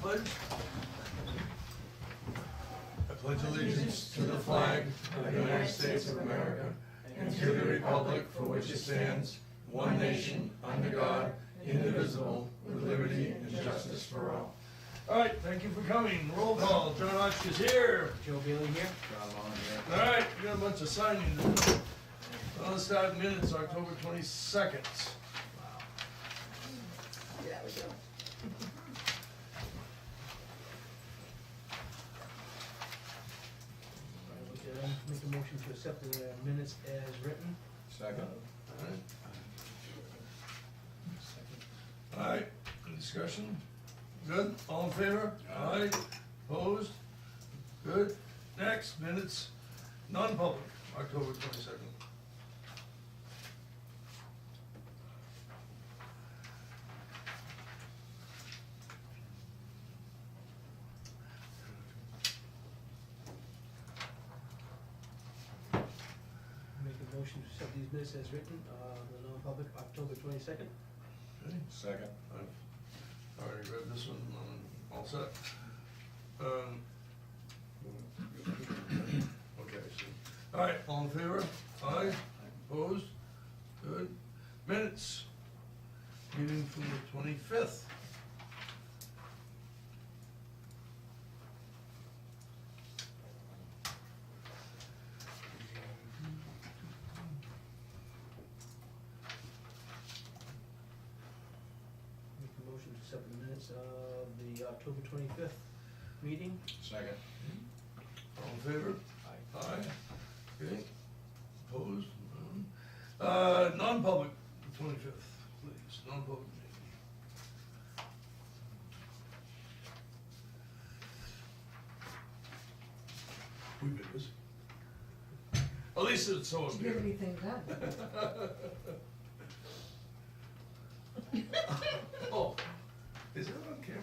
Pledge. I pledge allegiance to the flag of the United States of America and to the republic for which it stands, one nation, under God, indivisible, with liberty and justice for all. All right, thank you for coming. Roll call. John Hotch is here. Joe Bailey here. John Long here. All right, we got a bunch of signing to do. Well, let's start minutes, October 22nd. There we go. Make a motion to accept the minutes as written. Second. All right, any discussion? Good, all in favor? Aye. Opposed? Good. Next, minutes, non-public, October 22nd. Make a motion to accept these minutes as written, the non-public, October 22nd. Okay, Second. I've already read this one, all set. Okay, so, all right, all in favor? Aye. Opposed? Good. Minutes, meeting from the 25th. Make a motion to accept the minutes of the October 25th meeting. Second. All in favor? Aye. Aye. Okay. Opposed? None. Non-public, the 25th, please, non-public meeting. We've been busy. At least it's so Did you get appealing. anything done? Oh, is that on camera?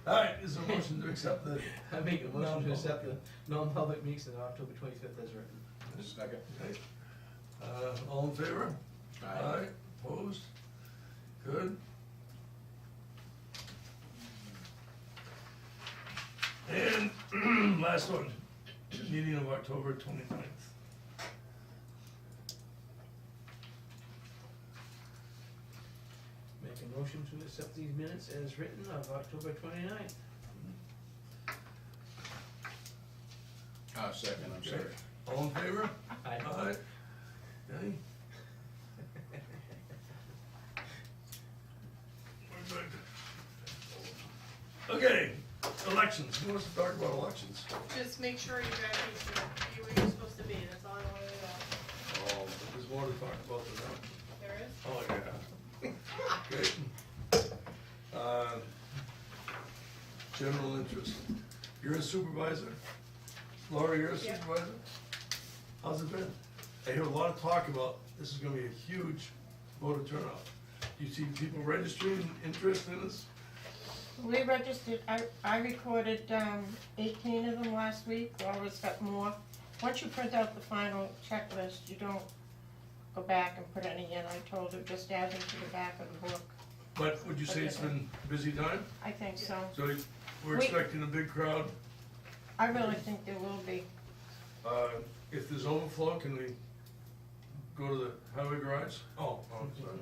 All right, is there a motion to accept the? I make a motion to accept the Non-public. non-public meetings of October 25th as written. Second. Okay. All in favor? Aye. Opposed? Good. And last one, meeting of October 29th. Make a motion to accept these minutes as written of October 29th. Second, I'm sorry. All in favor? Aye. Okay. We're good. Okay, elections, who wants to talk about elections? Just make sure you guys be where you're supposed to be, that's all I wanted to know. Oh, there's more to talk about than that. There is? Oh, yeah. Okay. General interest. You're a supervisor? Laura, you're a Yeah. supervisor? How's it been? I hear a lot of talk about, this is gonna be a huge voter turnout. You see people registering interest in this? We registered, I recorded 18 of them last week, Laura's got more. Once you print out the final checklist, you don't go back and put any in, I told her, just add them to the back of the book. But would you say it's been a busy time? I think so. So we're We- expecting a big crowd. I really think there will be. If there's overflow, can we go to the highway garage? Oh, sorry.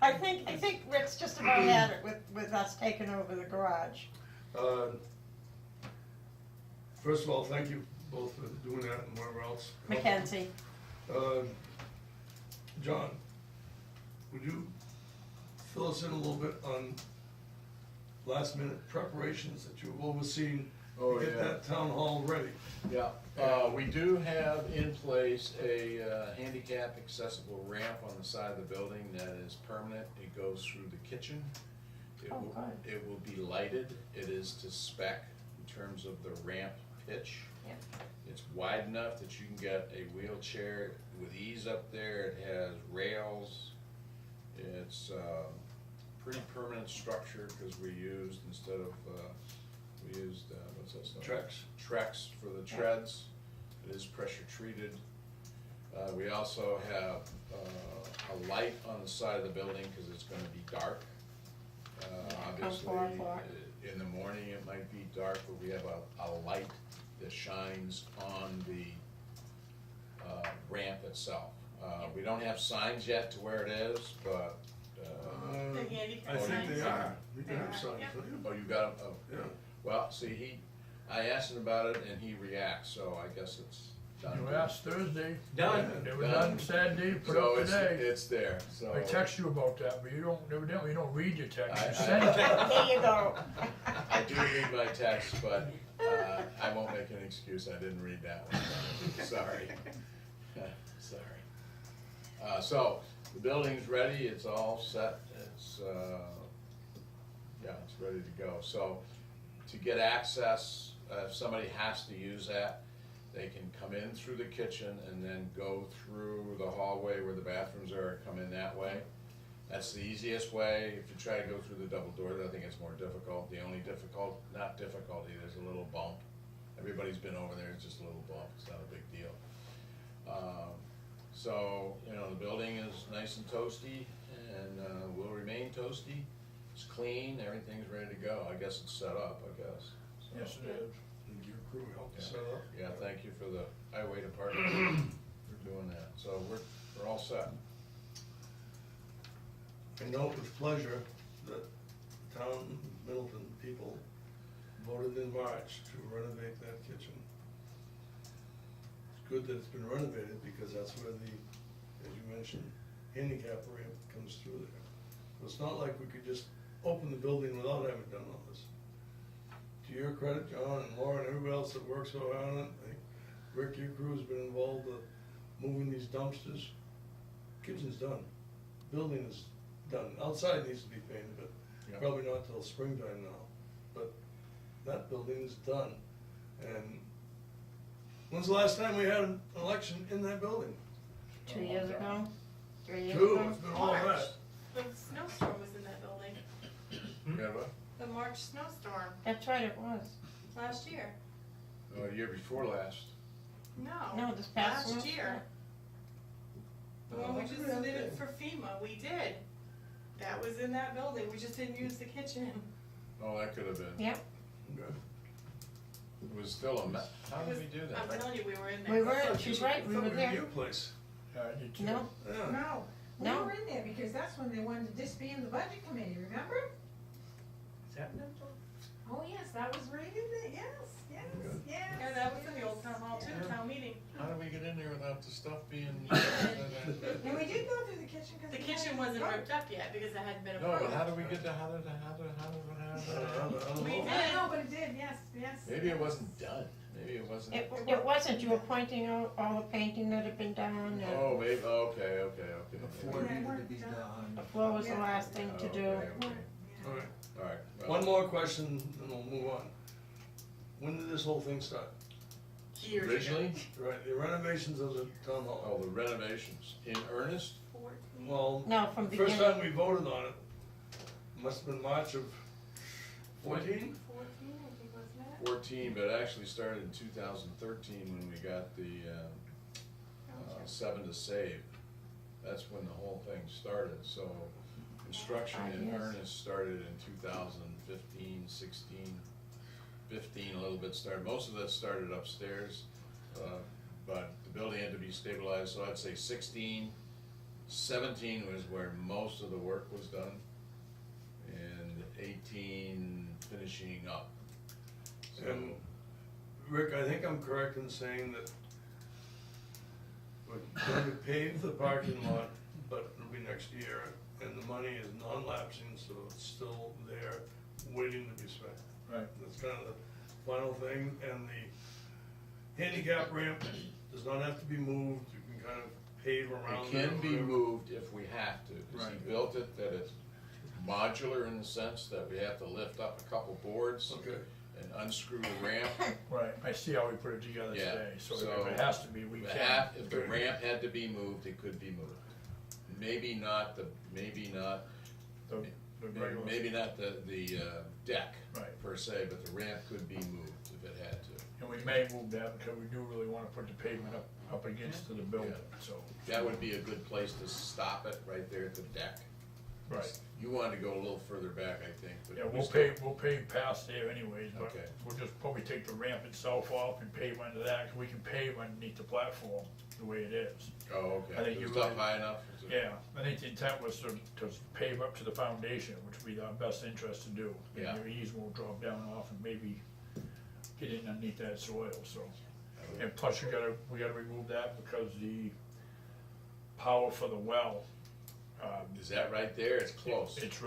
I think Rick's just about had it with us taking over the garage. First of all, thank you both for doing that and whatever else. Mackenzie, John, would you fill us in a little bit on last minute preparations that you've overseen Oh, to get yeah. that town hall ready? Yeah, we do have in place a handicap accessible ramp on the side of the building that is permanent. It goes through the kitchen. Oh, good. It will be lighted. It is to spec in terms of the ramp pitch. Yeah. It's wide enough that you can get a wheelchair with ease up there. It has rails. It's pretty permanent structure because we used, instead of, what's that stuff? Trex. Trex for the treads. It is pressure treated. We also have a light on the side of the building because it's going to be dark. obviously, 4 o'clock. in the morning it might be dark, but we have a light that shines on the ramp itself. We don't have signs yet to where it is, but, The handicap I think signs. they are. We can They have are, signs, yep. don't you? oh, you got them, Yeah. well, see, I asked him about it and he reacts, so I guess it's done. You asked Thursday. Done. They were Done. done Saturday, put So up it's, today. it's there, so. I text you about that, but you don't, evidently you don't read your text, I- you send it. There you go. I do read my text, but I won't make an excuse, I didn't read that one, sorry. Sorry. So, the building's ready, it's all set, it's ready to go. So, to get access, if somebody has to use that, they can come in through the kitchen and then go through the hallway where the bathrooms are, come in that way. That's the easiest way. If you try to go through the double doors, I think it's more difficult. The only not difficulty, there's a little bump. Everybody's been over there, it's just a little bump, it's not a big deal. So, the building is nice and toasty and will remain toasty. It's clean, everything's ready to go. I guess it's set up, I guess. So, Yes, it is. And your crew helped yeah. set up. Yeah, thank you for the highway department for doing that. So we're all set. I note with pleasure that town Middleton people voted in March to renovate that kitchen. It's good that it's been renovated because that's where the, as you mentioned, handicap ramp comes through there. So it's not like we could just open the building without having done all this. To your credit, John and Laura and everybody else that works so hard on it, I think Rick, your crew's been involved with moving these dumpsters. Kitchen's done, building is done, outside needs to be painted, but Yeah. probably not till springtime now. But that building is done, and when's the last time we had an election in that building? 2 years ago, 3 years Two, ago. it's been all that. The snowstorm was in that building, Yeah, what? the March snowstorm That's right, it was. last year. Oh, the year before last. No, this past Last one. year. The one we just submitted for FEMA, we did. That was in that building, we just didn't use the kitchen. Oh, that could have been. Yep, Okay. It was still a mess. How did we do I'm that? telling you, we were in there. we were, she's right, we I were thought it was there. your place. Yeah, I did too. No, Yeah. No, we No. were in there because that's when they wanted to disband the budget committee, remember? Is that Oh, yes, that was right in there, yes, yes, yes. Yeah, that was in the old town hall too, town meeting. How did we get in there without the stuff being? And we did go through the kitchen because. The kitchen wasn't ripped up yet because it hadn't been No, approved. but how did we get to, how did? We I did. don't know, but it did, yes, yes. Maybe it wasn't done. Maybe it wasn't. it wasn't, you were pointing out all the painting that had been done, and Oh, maybe, okay. Before it needed to be done. the floor was the last thing to do. Okay. All right, All right. well, one more question, and we'll move on. When did this whole thing start? Years ago. Originally, Right, the renovations of the town oh, hall. the renovations in earnest? 14. Well, No, from the first beginning. time we voted on it, must have been March of 14? 14, I think, wasn't it? 14, but it actually started in 2013 when we got the 7 to Save. That's when the whole thing started, so construction in Yes. earnest started in 2015, 16, 15 a little bit started. Most of that started upstairs, but the building had to be stabilized, so I'd say 16, 17 was where most of the work was done, and 18 finishing up. So, And Rick, I think I'm correct in saying that we're going to pave the parking lot, but it'll be next year, and the money is non-lapsing, so it's still there, waiting to be spent. Right. That's kind of the final thing, and the handicap ramp does not have to be moved, you can kind of pave around it it. can or be whatever. moved if we have to, because he Right. built it that it's modular in the sense that we have to lift up a couple boards Okay, and unscrew the ramp. Right, I see how we put it together Yeah, today, so so if it has to be, we If can. if the ramp had to be moved, it could be moved. Maybe not the deck Right. per se, but the ramp could be moved if it had to. And we may move that because we do really wanna put the pavement up against to the building, so. That would be a good place to stop it, right there at the deck. Right. You wanted to go a little further back, I think, but. Yeah, we we'll pave past there anyways, but Okay. we'll just probably take the ramp itself off and pave under that, 'cause we can pave underneath the platform the way it is. Oh, I okay. think It's you not really- high enough? Is it- Yeah, I think the intent was to pave up to the foundation, which would be our best interest to do. And Yeah. your eaves will drop down off and maybe get in underneath that soil, so. And plus we gotta remove that because the power for the well, Is that right there? It's close. it's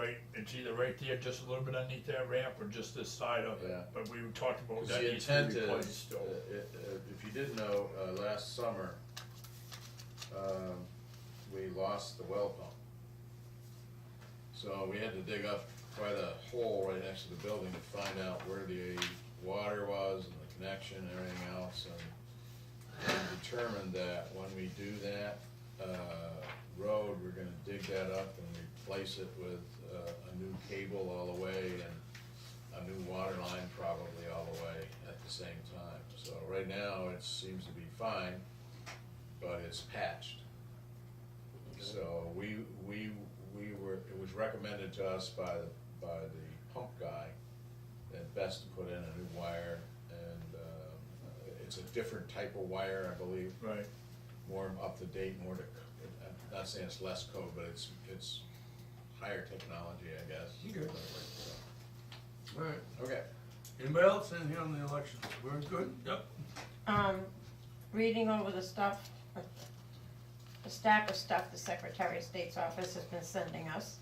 either right there, just a little bit underneath that ramp, or just this side of it. Yeah. But we talked about 'Cause that the needs to intent be is, replaced, so. if you didn't know, last summer, we lost the well pump. So we had to dig up quite a hole right next to the building to find out where the water was and the connection and everything else. And determined that when we do that, road, we're gonna dig that up and replace it with, a new cable all the way and a new water line probably all the way at the same time. So right now, it seems to be fine, but it's patched. So it was recommended to us by the pump guy that best to put in a new wire, and, it's a different type of wire, I believe, Right, more up to date, more to, I'm not saying it's less code, but it's higher technology, I guess. Okay. All right. Okay. Anybody else in here on the elections? We're good? Yep. Reading over the stuff, the stack of stuff the Secretary of State's office has been sending us.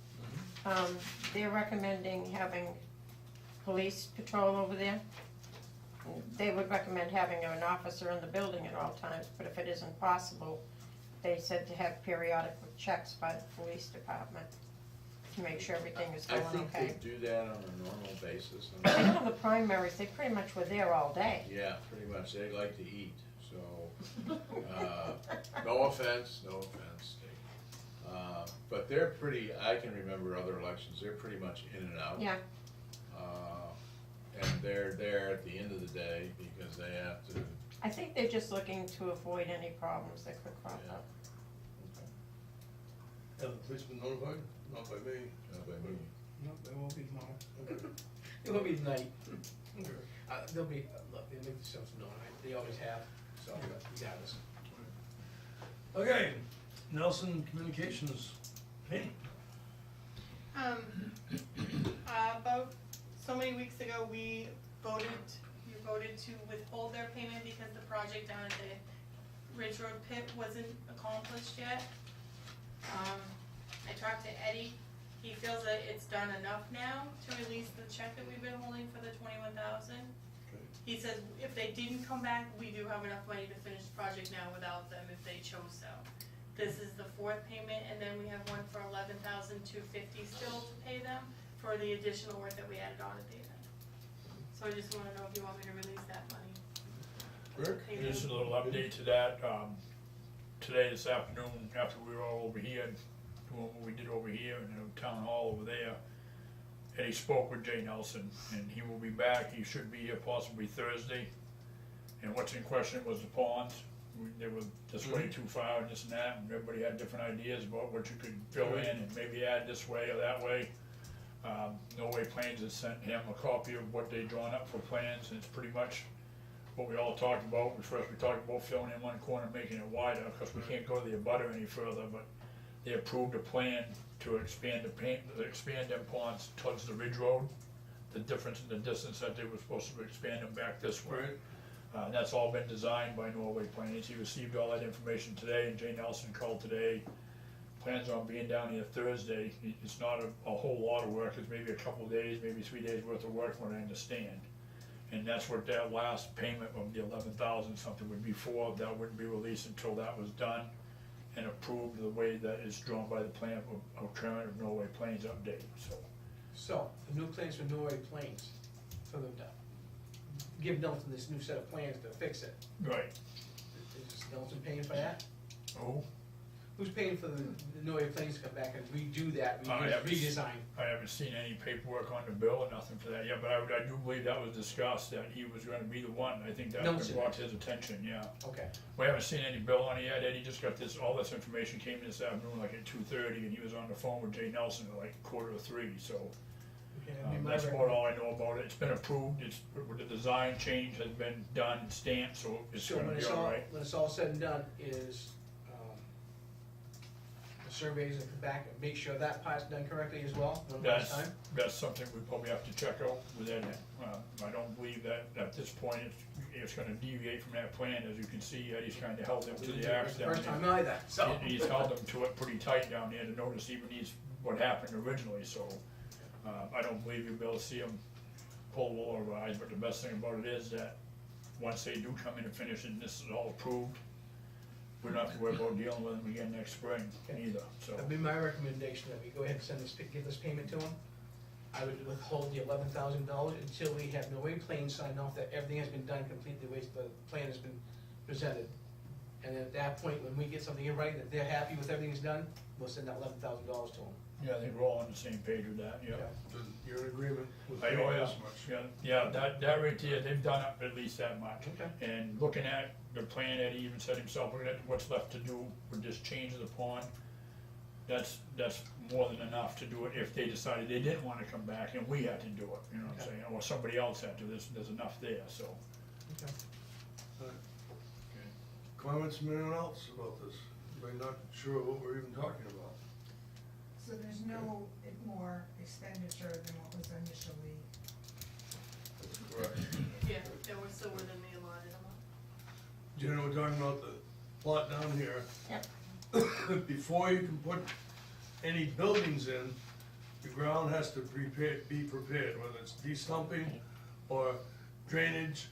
They're recommending having police patrol over there. They would recommend having an officer in the building at all times, but if it isn't possible, they said to have periodic checks by the police department to make sure everything is I going think okay. they do that on a normal basis. I know the primaries, they pretty much were there all day. Yeah, pretty much, they like to eat, so, no offense, but they're pretty, I can remember other elections, they're pretty much in and out. Yeah, And they're there at the end of the day because they have to, I think they're just looking to avoid any problems that could crop Yeah. up. Have the police been notified? Not by me. by me. No, there won't be tomorrow. It will be tonight. They'll be, look, they'll make themselves known, they always have, so regardless. Okay, Nelson Communications, hey. About so many weeks ago, you voted to withhold their payment because the project down at the Ridge Road pit wasn't accomplished yet. I talked to Eddie, he feels that it's done enough now to release the check that we've been holding for the 21,000. He says if they didn't come back, we do have enough money to finish the project now without them if they chose so. This is the fourth payment, and then we have one for $11,250 still to pay them for the additional work that we added on at the end. So I just wanna know if you want me to release that money. Rick? Pay them. just a little update to that, today, this afternoon, after we were all over here, doing what we did over here in the town hall over there, Eddie spoke with Jay Nelson, and he will be back, he should be here possibly Thursday. And what's in question was the ponds, they were this way too far and this and that, and everybody had different ideas about what you could fill in and maybe add this way or that way. Norway Plains has sent him a copy of what they drawn up for plans, and it's pretty much what we all talked about. We talked about filling in one corner, making it wider, because we can't go to the abutter any further, but they approved a plan to expand them ponds towards the Ridge Road. The difference in the distance that they were supposed to expand them back this way. Right. That's all been designed by Norway Plains. He received all that information today, and Jay Nelson called today. Plans on being down here Thursday. It's not a whole lot of work, it's maybe a couple days, maybe 3 days worth of work, from what I understand. And that's what that last payment of the 11,000 something would be for. That wouldn't be released until that was done and approved the way that is drawn by the plan of alternative Norway Plains update, so. So, the new plans for Norway Plains, for them to give Nelson this new set of plans to fix it. Right. Is Nelson paying for that? Oh, who's paying for the Noe Plains to come back and redo that, Yeah, redesign? I haven't seen any paperwork on the bill or nothing for that yet, but I do believe that was discussed, that he was gonna be the one, I think that Nelson. brought to his attention, yeah. Okay, We haven't seen any bill on it yet, Eddie just got this, all this information came in this afternoon like at 2:30, and he was on the phone with Jay Nelson at like 2:45, so. okay, that'd be my That's about recommendation. all I know about it, it's been approved, it's, with the design change has been done, stamped, so it's So gonna when be it's all all, right. when it's all said and done, is, the surveys that come back and make sure that part's done correctly as well, one last That's, time? that's something we probably have to check out with Ed. I don't believe that at this point it's gonna deviate from that plan, as you can see, Eddie's kinda held him to the axe down First time there. either, so. He's held him to it pretty tight down there to notice even what happened originally, so, I don't believe you'll be able to see him pull the wool over our eyes, but the best thing about it is that once they do come in and finish it, and this is all approved, we don't have to worry about dealing with them again next spring either, so. That'd be my recommendation, that we go ahead and send this, give this payment to him. I would withhold the $11,000 until we have Noe Plains signed off that everything has been done completely the way the plan has been presented. And then at that point, when we get something in writing that they're happy with everything's done, we'll send that $11,000 to them. Yeah, I think we're all on the same page with that, yeah. Then you're in agreement with I paying know, this much. yeah, that right there, they've done at least that much. Okay. And looking at the plan, Eddie even said himself, looking at what's left to do with this change of the pond, that's more than enough to do it if they decided they didn't wanna come back and we had to do it, you know what I'm Okay. saying? Or somebody else had to, there's enough there, so. Okay. Comments from anyone else about this? Anybody not sure what we're even talking about? So there's no more expenditure than what was initially, That's correct. Yeah, they were still within the allotted amount. Jenna, we're talking about the plot down here. Yep. Before you can put any buildings in, the ground has to be prepared, whether it's de-stumping or drainage.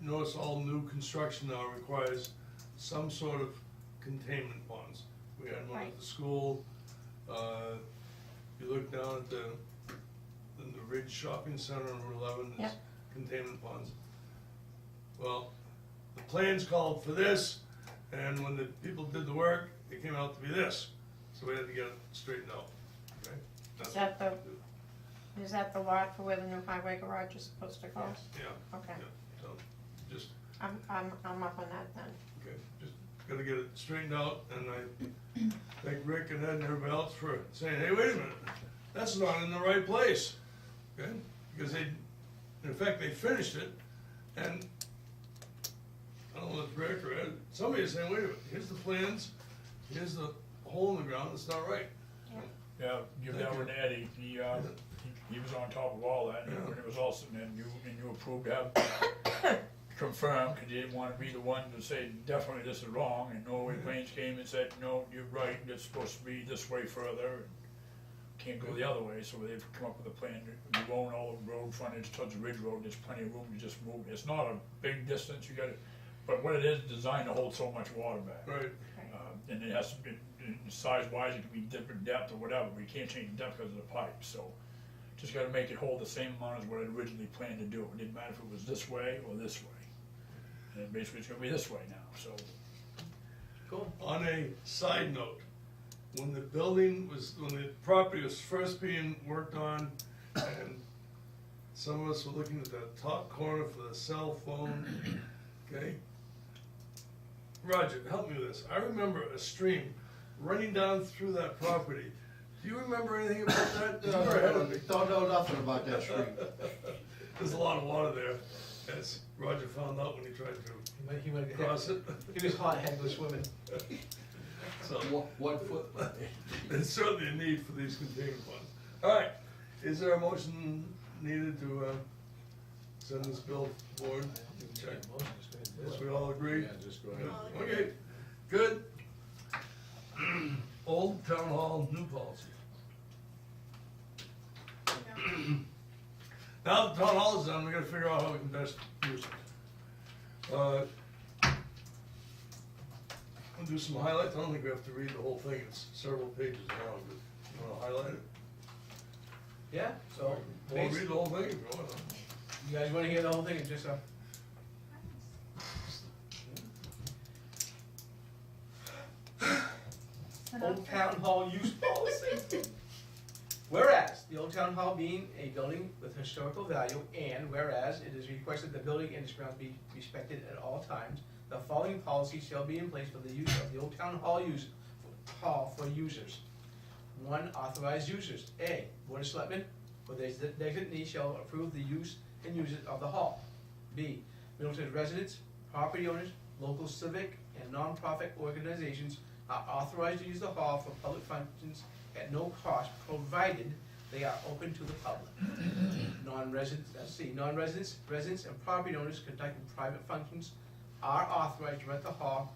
Notice all new construction now requires some sort of containment ponds. We had one at Right. the school. You look down at the Ridge Shopping Center on Route 11, there's Yep. containment ponds. Well, the plans called for this, and when the people did the work, it came out to be this. So we had to get it straightened out, okay? That's Is that what the- we do. Is that the lot for where the new highway garage is supposed to go? Yes. Yeah, Okay, yeah, so, just, I'm up on that then. okay, just gotta get it straightened out, and I thank Rick and Ed and everybody else for saying, hey, wait a minute, that's not in the right place, okay? Because in fact, they finished it, and I don't know if it's Rick or Ed, somebody's saying, wait a minute, here's the plans, here's the hole in the ground, it's not right. Yeah, give that one to Eddie, he was on top of all that, and Yeah. when it was all sitting there, and you approved to have confirmed, cause you didn't wanna be the one to say, definitely this is wrong, and Norway Plains came and said, no, you're right, it's supposed to be this way further, and can't go the other way, so they've come up with a plan, you own all the road frontage towards the Ridge Road, there's plenty of room to just move, it's not a big distance, you gotta, but what it is, designed to hold so much water back. Right, And it has to be, size wise, it can be different depth or whatever, but you can't change the depth because of the pipe, so. Just gotta make it hold the same amount as what it originally planned to do, it didn't matter if it was this way or this way. And basically it's gonna be this way now, so. Cool. on a side note, when the property was first being worked on, and some of us were looking at that top corner for the cell phone, okay? Roger, help me with this, I remember a stream running down through that property. Do you remember anything about that? You were ahead of me. Don't know nothing about that street. There's a lot of water there, as Roger found out when he tried to He went, cross it. he was hot, had to go swimming. So, 1 foot. there's certainly a need for these containment ponds. All right, is there a motion needed to send this bill forward? Check. Yes, we all agree? Yeah, just go ahead. Okay, good. Old town hall, new policy. Now the town hall is done, we gotta figure out how we can best use it. We'll do some highlights, I don't think we have to read the whole thing, it's several pages long, but you wanna highlight it? Yeah, so, Wanna read the whole thing if you wanna? you guys wanna hear the whole thing, it's just Town Hall use policy. Whereas, the Old Town Hall being a building with historical value, and whereas it is requested the building and its grounds be respected at all times, the following policy shall be in place for the use of the Old Town Hall for users. 1. Authorized users. A. Board of Selectmen or their designee shall approve the use and uses of the hall. B. Middleton residents, property owners, local civic and non-profit organizations are authorized to use the hall for public functions at no cost, provided they are open to the public. Non-residents, residents and property owners conducting private functions are authorized to rent the hall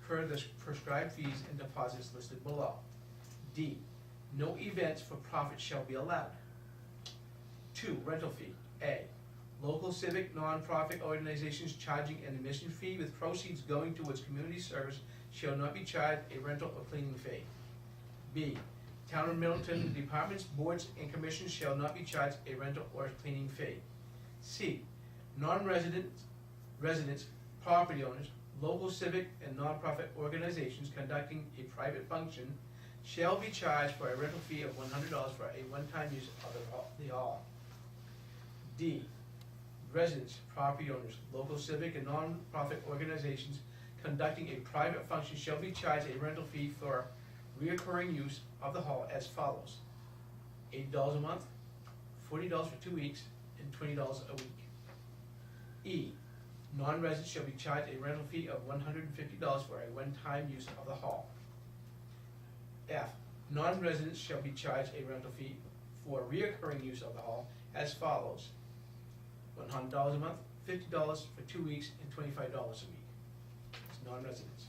per the prescribed fees and deposits listed below. D. No events for profit shall be allowed. 2. Rental fee. A. Local civic non-profit organizations charging an admission fee with proceeds going towards community service shall not be charged a rental or cleaning fee. B. Town of Middleton departments, boards, and commissions shall not be charged a rental or cleaning fee. C. Residents, property owners, local civic and non-profit organizations conducting a private function shall be charged for a rental fee of $100 for a one-time use of the hall. D. Residents, property owners, local civic and non-profit organizations conducting a private function shall be charged a rental fee for reoccurring use of the hall as follows. $8 a month, $40 for 2 weeks, and $20 a week. E. Non-residents shall be charged a rental fee of $150 for a one-time use of the hall. F. Non-residents shall be charged a rental fee for reoccurring use of the hall as follows. $100 a month, $50 for 2 weeks, and $25 a week. It's non-residents.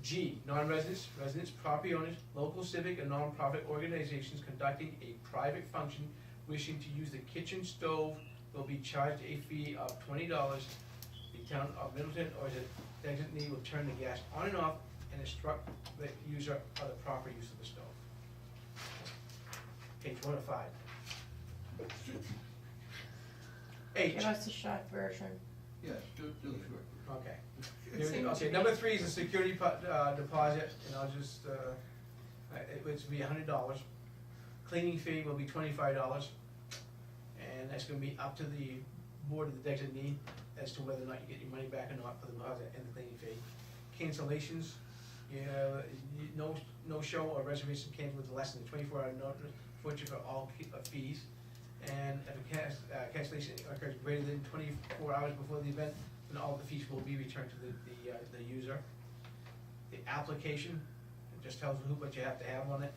G. Non-residents, residents, property owners, local civic and non-profit organizations conducting a private function wishing to use the kitchen stove will be charged a fee of $20. The town of Middleton or the designee will turn the gas on and off and instruct the user of the proper use of the stove. Page 1 of 5. H. Give us a short version. Yes, do the short. Okay. Okay, number 3 is a security deposit, and I'll just, it would be $100. Cleaning fee will be $25, and that's gonna be up to the board of the designee as to whether or not you get your money back or not for the deposit and the cleaning fee. Cancellations, no show or reservation canceled with less than 24-hour notice, forfeiture for all fees. And if a cancellation occurs greater than 24 hours before the event, then all the fees will be returned to the user. The application, it just tells who what you have to have on it.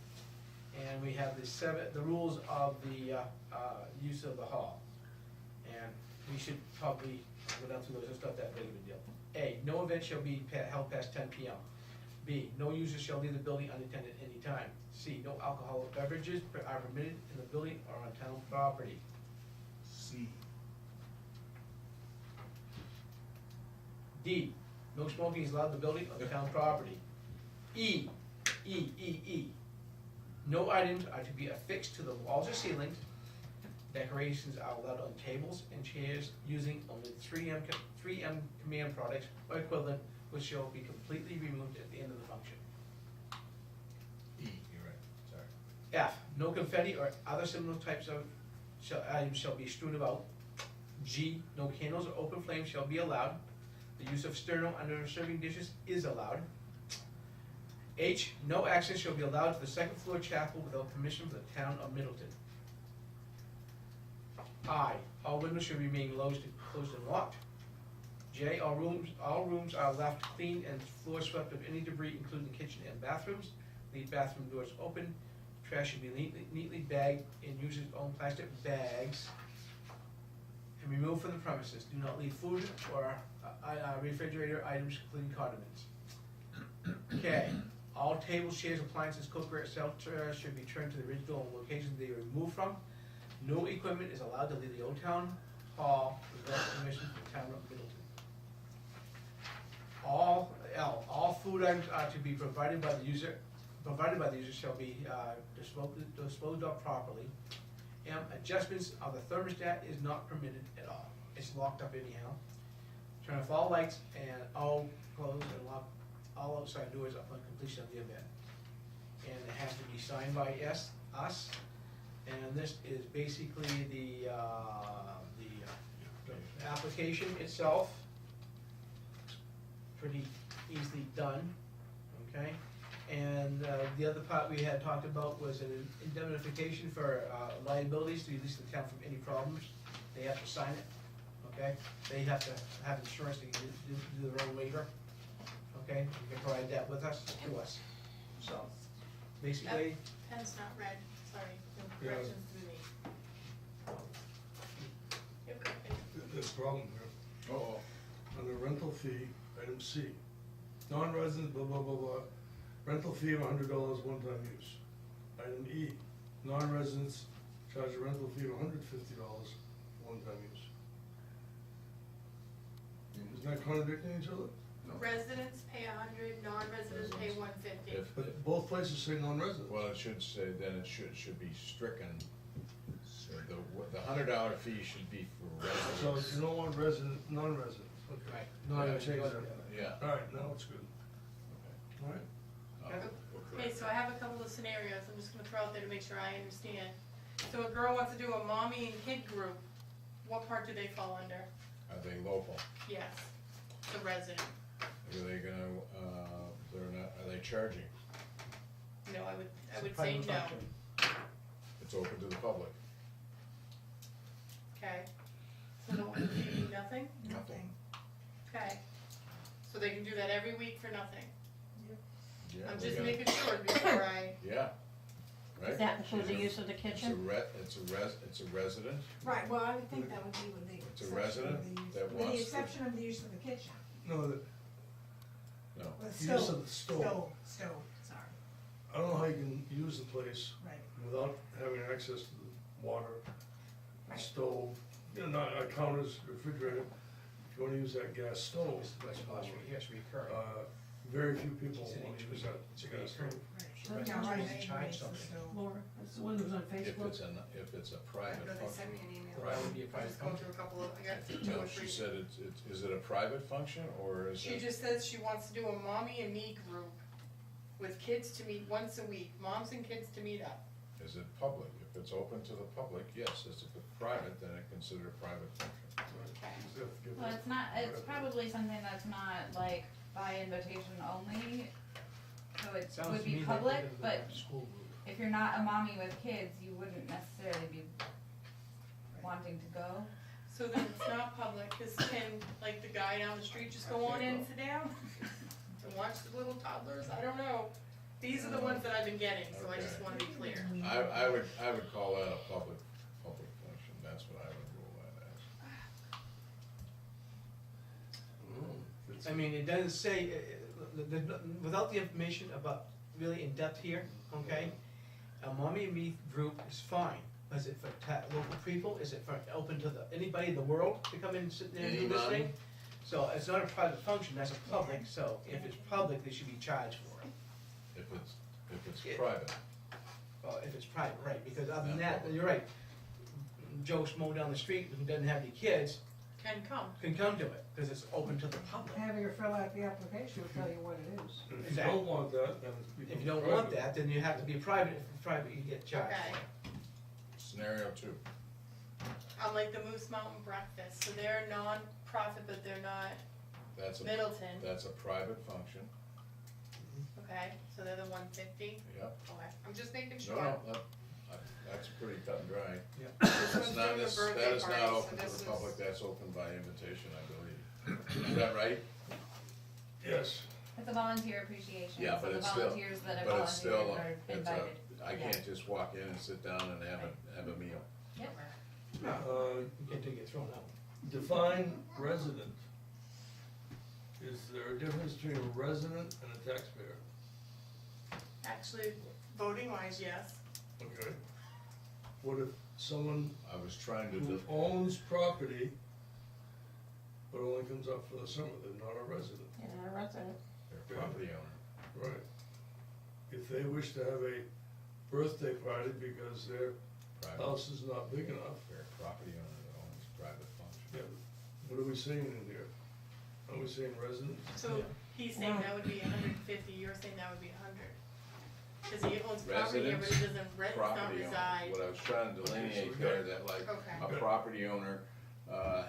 And we have the rules of the use of the hall. And we should probably go down through those, it's not that big of a deal. A, no event shall be held past 10 p.m. B, no user shall leave the building unattended any time. C, no alcoholic beverages are permitted in the building or on town property. C. D, no smoking is allowed in the building or the town property. E, no items are to be affixed to the walls or ceilings. Decorations are allowed on tables and chairs using only 3M command products or equivalent, which shall be completely removed at the end of the function. E, you're right, sorry. F, no confetti or other similar types of items shall be strewn about. G, no candles or open flames shall be allowed. The use of sterno under serving dishes is allowed. H, no access shall be allowed to the second floor chapel without permission from the town of Middleton. I, all windows should remain closed and locked. J, all rooms are left clean and floor swept of any debris, including the kitchen and bathrooms. Leave bathroom doors open. Trash should be neatly bagged in users' own plastic bags and removed from the premises. Do not leave food or refrigerator items, including condiments. K, all tables, chairs, appliances, cookware, etc. should be returned to the original location they were removed from. No equipment is allowed to leave the Old Town Hall without permission from the town of Middleton. All food items are to be provided by the user shall be disposed of properly. M, adjustments of the thermostat is not permitted at all. It's locked up anyhow. Turn off all lights and all close and lock all outside doors upon completion of the event. and it has to be signed by us. And this is basically the application itself. Pretty easily done, okay? And the other part we had talked about was an indemnification for liabilities to release the town from any problems. They have to sign it, okay? They have to have insurance to do their own waiver, okay? You can provide that with us, to us. So, basically, Pen's not red, sorry, the Yeah. corrections to me. Yep, go ahead. There's a problem here. Oh, Under rental fee, item C, non-resident, blah, blah, blah, blah, rental fee of $100 one-time use. Item E, non-residents charge a rental fee of $150 one-time use. Isn't that contradicting each other? Residents pay 100, non-residents pay 150. if, But both places say non-resident. well, it should say, then it should be stricken. So the $100 fee should be for So residents. you don't want resident, non-resident. right. Yeah, No, change that. Yeah. All right, now it's good. All right. Okay. Okay, so I have a couple of scenarios, I'm just gonna throw out there to make sure I understand. So a girl wants to do a mommy and kid group, what part do they fall under? Are they local? Yes, the resident. Are they gonna, they're not, are they charging? No, I It's a would say private no. function. It's open to the public. Okay, so the one fee, nothing? Nothing. Okay, so they can do that every week for nothing? Yeah, I'm they just gotta- making sure before I, Yeah, right? Does that include the use of the It's kitchen? it's a resident, Right, well, I would think that would be with the It's a exception resident of the use, that with the wants to- exception of the use of the kitchen. No, the no. With use stove, of the stove. Stove, sorry, I don't know how you can use the place right. without having access to the water, the Right. stove, you know, not counters, refrigerator. If you wanna use that gas stove, That's cost, yes, recurring. very few people It's an want to use increase. that It's a gas recurring. stove. So Right. residents Yeah, will right, charge anyways, the something. stove. Laura, that's the one that was on If Facebook. it's a private They sent function. me an email. That would be a I'm private just going function. through a couple of, I got two No, or she three. said is it a private function or is She it? just says she wants to do a mommy and me group with kids to meet once a week, moms and kids to meet up. Is it public? If it's open to the public, yes. If it's private, then it's considered a private function. Okay. You have to give Well, it- it's not, it's probably something that's not like by invitation only, so it Sounds would to be me like public, the but school group. if you're not a mommy with kids, you wouldn't necessarily be wanting to go. So then it's not public, cause can, like, the guy down the street just go on in and sit down? And watch the little toddlers, I don't know. These are the ones that I've been getting, so I just Okay. wanna be clear. I would call that a public function. That's what I would rule that as. It's- I mean, it doesn't say, without the information about really in-depth here, okay? A mommy and me group is fine. Is it for local people? Is it for open to anybody in the world to come in and sit there and do this Anybody. thing? So it's not a private function, that's a public, so if it's public, they should be charged for it. If it's Yeah. private. If it's private, right, because other than Not that, public. you're right. Joe Schmo down the street who doesn't have any kids Can come. can come to it, because it's open to the public. Having her fill out the application will tell you what it is. If you Exactly. don't want that, then it's. If you don't want that, then you have to be private. If it's private, you get charged Okay. for it. Scenario 2. On like the Moose Mountain Breakfast, so they're non-profit, but they're not That's a Middleton, private function. okay, so they're the 150, Yep. okay, I'm just making No, sure. that's pretty cut and dry. This That's one's not, doing a that birthday is party, not so open to this the is- public, that's open by invitation, I believe. Is that right? Yes, It's a volunteer appreciation, Yeah, so but the it's still- volunteers that have But it's still, volunteered are invited. I can't just walk in and sit down and have a meal. Yep. You get to get thrown out. define resident. Is there a difference between a resident and a taxpayer? Actually, voting wise, yes. Okay. What if someone I was trying to, who owns property but only comes up for the summer, they're not a resident? Yeah, resident. their property owner. Right. If they wish to have a birthday party because their Private, house is not big enough, their property owner that owns private function. yeah, what are we saying in here? Are we saying residents? So Yeah. he's saying that would be 150, you're saying that would be 100. cause he owns property here, but he doesn't rent, does not Property owner. reside. What I was trying to delineate there, that like Okay. a property owner,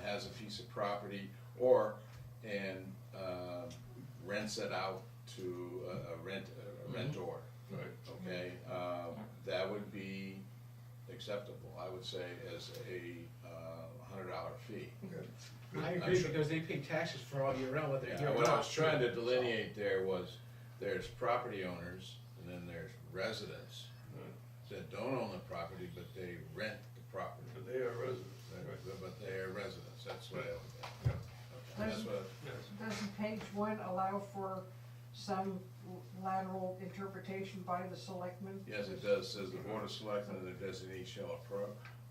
has a piece of property and rents it out to a rentor, Right. okay? That would be acceptable, I would say, as a $100 fee. Okay. I agree, because they pay taxes for all year round, whether they're here Yeah, or what I not. was trying to delineate there was, there's property owners, and then there's residents that don't own the property, but they rent the property. But they are residents, But they are residents, that's what I look at. Yeah. Okay, that's what, Yes. Doesn't page one allow for some lateral interpretation by the selectmen? yes, it does, says the board of selectmen and their designee shall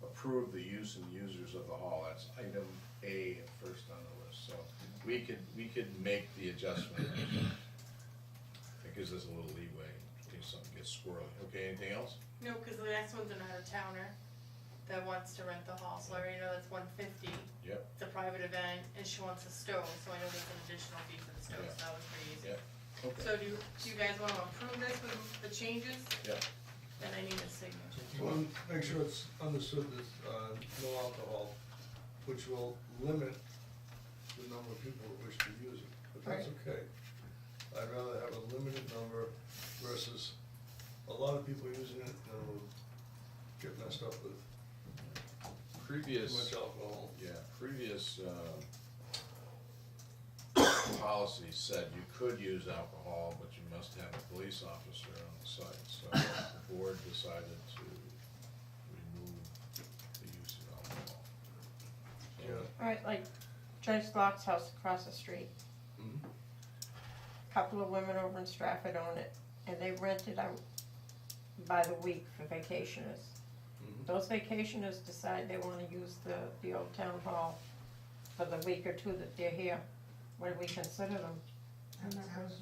approve the use and users of the hall, that's item A first on the list, so we could make the adjustment. It gives us a little leeway in case something gets squirrely. Okay, anything else? No, cause the next one's an out-of-towner that wants to rent the hall, so I already know that's $150. Yep. It's a private event, and she wants a stove, so I know there's an additional fee for the stove, Yeah. so that was pretty easy. Yeah. Okay. So do you guys wanna approve this with the changes? Yeah. Then I need a signature. So I want to make sure it's understood that, no alcohol, which will limit the number of people who wish to use it, but that's okay. I'd rather have a limited number versus a lot of people using it, and it'll get messed up with too Previous. much alcohol. Yeah, previous policy said you could use alcohol, but you must have a police officer on the site. So the board decided to remove the use of alcohol. So, Yeah. Alright, like Joyce Locke's house across the street, Mhm. couple of women over in Stratford own it, and they rent it out by the week for vacationers. Mhm. Those vacationers decide they wanna use the old town hall for the week or two that they're here. What do we consider them? And that was-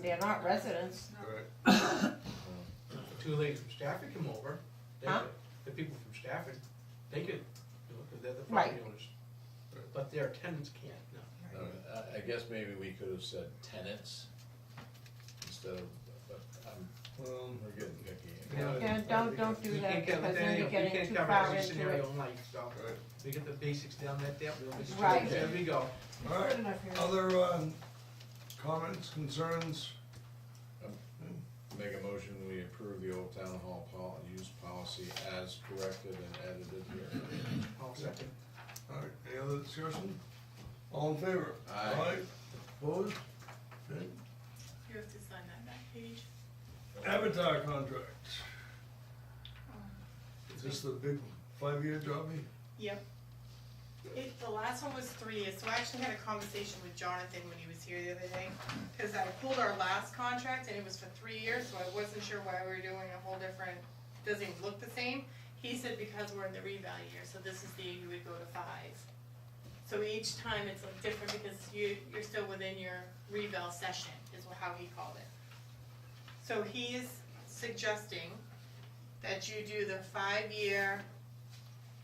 They're not residents. Right. The two ladies from Stafford come over, they Huh? could, the people from Stafford, they could, do it, 'cause they're the Right. property owners. Right. But their tenants can't, no. I guess maybe we could have said tenants instead of, but we're getting picky. Yeah. Yeah, don't do We that, can't because cover then you're we getting can't too cover far every into scenario it. in life, so Right. we get the basics down that depth, we'll just. Right. There we go. All right, Good enough here. other, comments, concerns? Make a motion, we approve the old town hall use policy as corrected and edited here. I'll second. All right, any other discussion? All in favor? Aye. Opposed? Okay. You have to sign that back page. Avatar contract, Um, is this the big 5-year jobby? Yep. The last one was 3 years, so I actually had a conversation with Jonathan when he was here the other day, cause I pulled our last contract and it was for 3 years, so I wasn't sure why we were doing a whole different, doesn't even look the same. He said because we're in the reval year, so this is the year you would go to 5. So each time it's like different because you're still within your reval session, is how he called it. So he is suggesting that you do the 5-year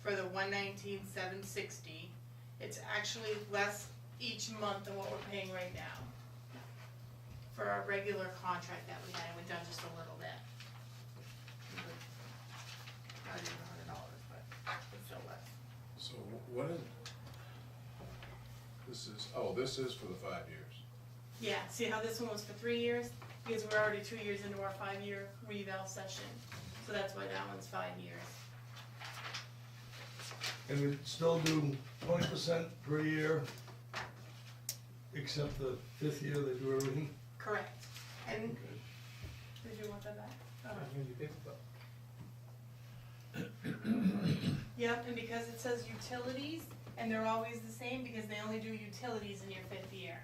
for the 119,760. It's actually less each month than what we're paying right now for our regular contract that we had. It went down just a little bit. Not even $100, but it's still less. So what is, this is for the 5 years. Yeah, see how this one was for 3 years? Because we're already 2 years into our 5-year reval session. So that's why that one's 5 years. And we still do 20% per year, except the 5th year they do everything? Correct. And, Okay. did you want that back? Oh, here's your paper, but Yep, and because it says utilities, and they're always the same, because they only do utilities in your 5th year.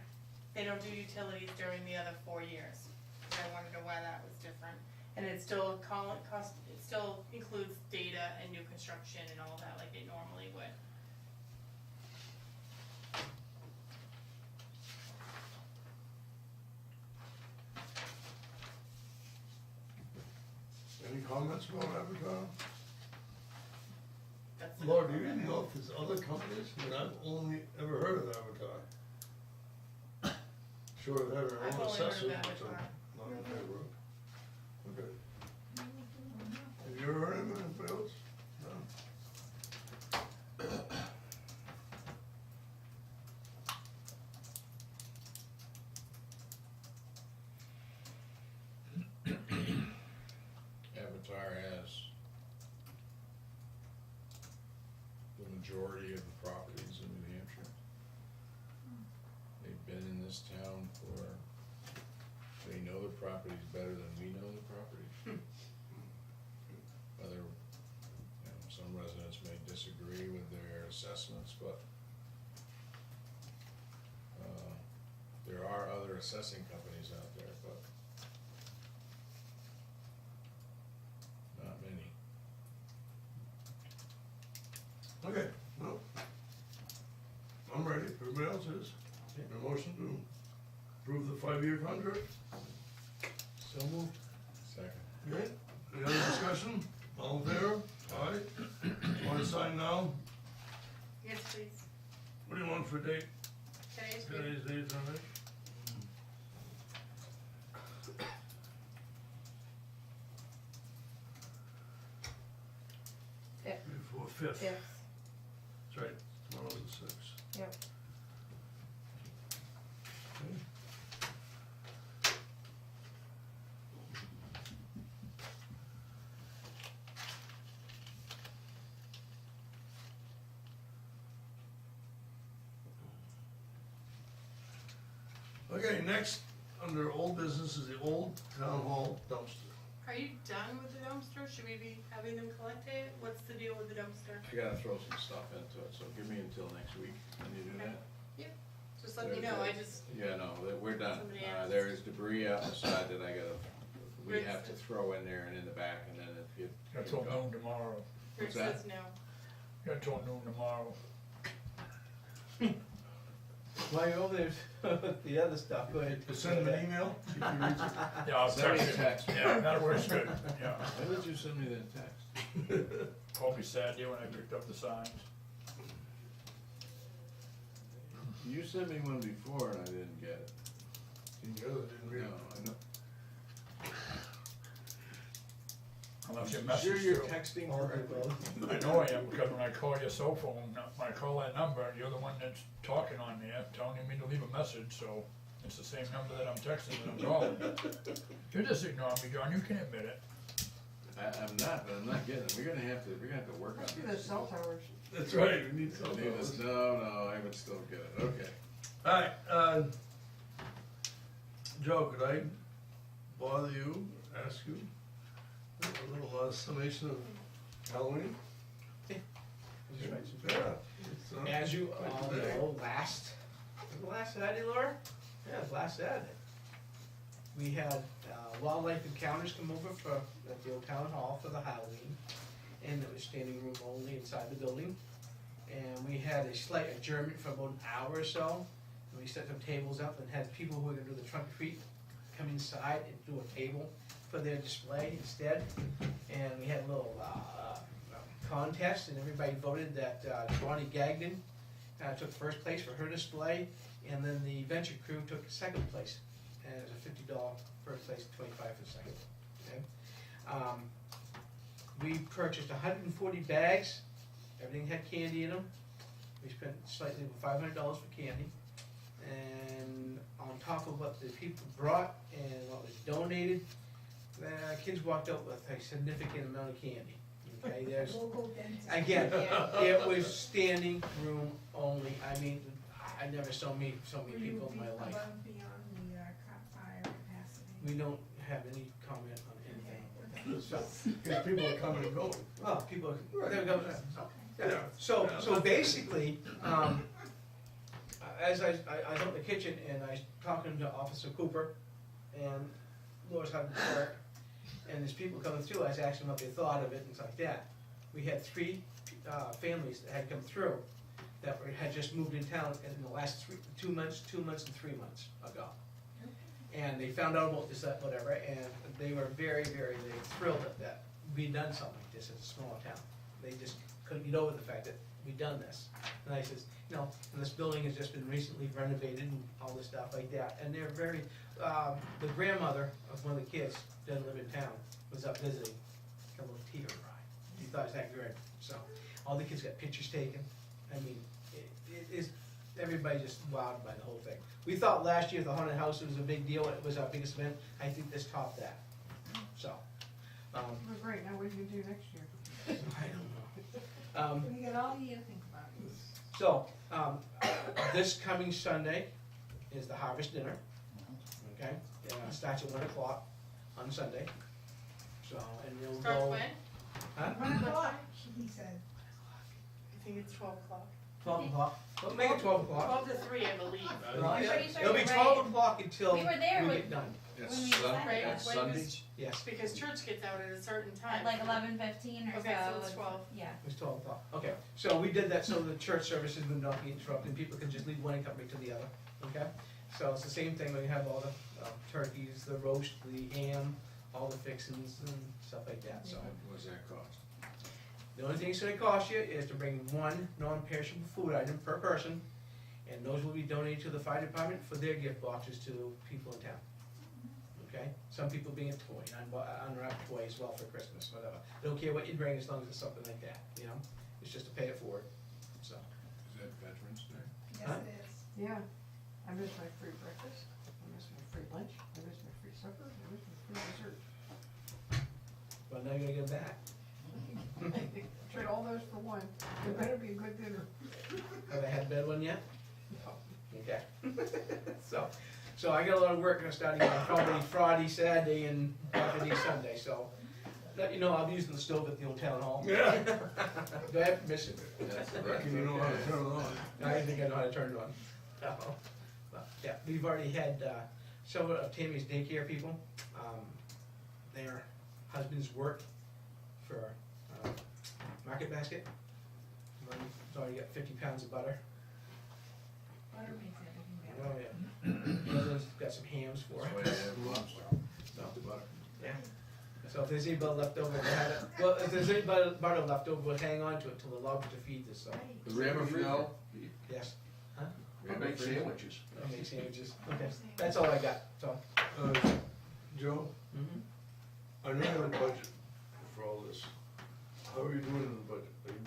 They don't do utilities during the other 4 years. So I wanted to know why that was different. And it still it still includes data and new construction and all that like they normally would. Any comments about Avatar? That's the Laura, do number you right now. know if there's other companies? I mean, I've only ever heard of Avatar. Short of having our I've own only heard of assessor, which Avatar. I'm not in favor of. Okay. Have you heard anything else? No? Avatar has the majority of the properties in New Hampshire. They've been in this town for, they know the properties better than we know the properties. Whether, you know, some residents may disagree with their assessments, but there are other assessing companies out there, but not many. Okay, well, I'm ready, everybody else is. A motion to approve the 5-year contract? So moved. Second. Okay, any other discussion? All in favor? Aye. Want to sign now? Yes, please. What do you want for date? Today's good. Today's date, all right? Fifth. Before 5th. Fifth, That's right, tomorrow's the 6th. yep. Okay, next, under old business is the old town hall dumpster. Are you done with the dumpster? Should we be having them collect it? What's the deal with the dumpster? I gotta throw some stuff into it, so give me until next week. Can you do Okay. that? Just let me know, I just, Yeah, no, we're done. Somebody asked. There is debris out the side that I gotta, we Rick have to said- throw in there and in the back, and then if you. Got till noon tomorrow. Rick What's that? says no. Got till noon tomorrow. While you're over there with the other stuff, go ahead. Send him an email, see if he reads it. Yeah, I'll Send me a text you. text. Yeah, that works good, yeah. Why did you send me that text? Called me Saturday when I picked up the signs. You sent me one before and I didn't get it. Didn't get it, didn't read No, it. I know. I left you a Sure message you're too. texting All her? right, well. I know I am, because when I call your cell phone, when I call that number, you're the one that's talking on there, telling me to leave a message, so it's the same number that I'm texting and I'm calling. You just ignore me, John, you can admit it. I'm not, but I'm not getting it. We're gonna have to work on Must be the this. cell towers. That's right, we need I some need of this. those. No, I would still get it, okay. Alright, Joe, could I bother you, ask you a little summation of Halloween? Just write some- Yeah. it's, As you right all today. know, last Saturday, Laura? Yeah, it was last Saturday. We had wildlife encounters come over at the old town hall for the Halloween, and it was standing room only inside the building. And we had a slight adjournment for about an hour or so, and we set some tables up and had people who were gonna do the trunk or treat come inside and do a table for their display instead. And we had a little contest, and everybody voted that Bonnie Gagnon took first place for her display, and then the Venture Crew took second place, and it was a $50 first place, 25 for second. Okay? We purchased 140 bags, everything had candy in them. We spent slightly over $500 for candy, and on top of what the people brought and what was donated, the kids walked out with a significant amount of candy. Okay, there's, Local dentist. again, it was standing room only. I mean, I never saw so many Will you people in be my life. above and beyond the fire capacity? We don't have any comment on anything. Okay. So, Because people are coming and going. well, people, there we go. Yeah. So basically, as I was out in the kitchen and I was talking to Officer Cooper and Laura's having work, and there's people coming through, I was asking what they thought of it and things like that. We had 3 families that had come through that had just moved in town in the last 2 months and 3 months ago. And they found out about this, that, whatever, and they were very, very, thrilled that we'd done something like this in a small town. they just couldn't get over the fact that we'd done this. And I says, you know, and this building has just been recently renovated and all this stuff like that, and they're very, the grandmother of one of the kids, doesn't live in town, was up visiting, got a little tear in her eye. She thought it was that good, so, all the kids got pictures taken, I mean, it is, everybody just wowed by the whole thing. We thought last year the haunted house was a big deal, it was our biggest event, I think this topped that, so. Well, great, now what do you do next year? I don't know. We got all year to think about it. So, this coming Sunday is the harvest dinner, okay? It starts at 1 o'clock on Sunday, so, and it'll go. Starts when? Huh? 1 o'clock, he said. I think it's 12 o'clock. 12 o'clock, we'll make it 12 o'clock. 12 to 3, I believe. Well, I'm pretty sure It'll be you're 12 right. o'clock until We were there we with- get done, It's When we Sun- decided it's that. Sunday? yes, Because church gets out at a certain time. At like 11:15 or so. Okay, so it's 12. Yeah. it's 12 o'clock, okay. So we did that so the church services would not be interrupted, people could just leave one and come right to the other, okay? So it's the same thing, we have all the turkeys, the roast, the ham, all the fixings and stuff like that, so. What does that cost? The only thing it's gonna cost you is to bring one non-perishable food item per person, and those will be donated to the fire department for their gift boxes to people in town. Okay, some people bring a toy, unwrapped toy as well for Christmas, whatever, don't care what you bring as long as it's something like that, you know, it's just to pay it forward, so. Is that Veterans Day? Yes, Huh? it is. Yeah, I miss my free breakfast, I miss my free lunch, I miss my free supper, I miss my free dessert. Well, now you're gonna get that. Trade all those for one, it better be a good dinner. Have I had a bad one yet? Okay. So I got a lot of work starting on probably Friday, Saturday, and Saturday, Sunday, so. Let you know, I'll be using the stove at the old town hall. Yeah. Do I have permission? That's the Reckon you know how to turn it on. I think I know how to turn it on. But, yeah, we've already had, several of Tammy's daycare people, their husbands work for, Market Basket. He's already got 50 pounds of butter. Butter makes everything better. Oh, yeah. The other's got some hams for That's it. why I have lobster. So, The butter. yeah. So if there's any butter left over, we'll have it. Well, if there's any butter left over, we'll hang on to it till the lobster feeds us, so, Does we have a freezer? yes. We have make sandwiches. I'll make sandwiches. Okay, that's all I got, so. Joe, Mhm. I know you have a budget for all this. How are you doing in the budget? Are you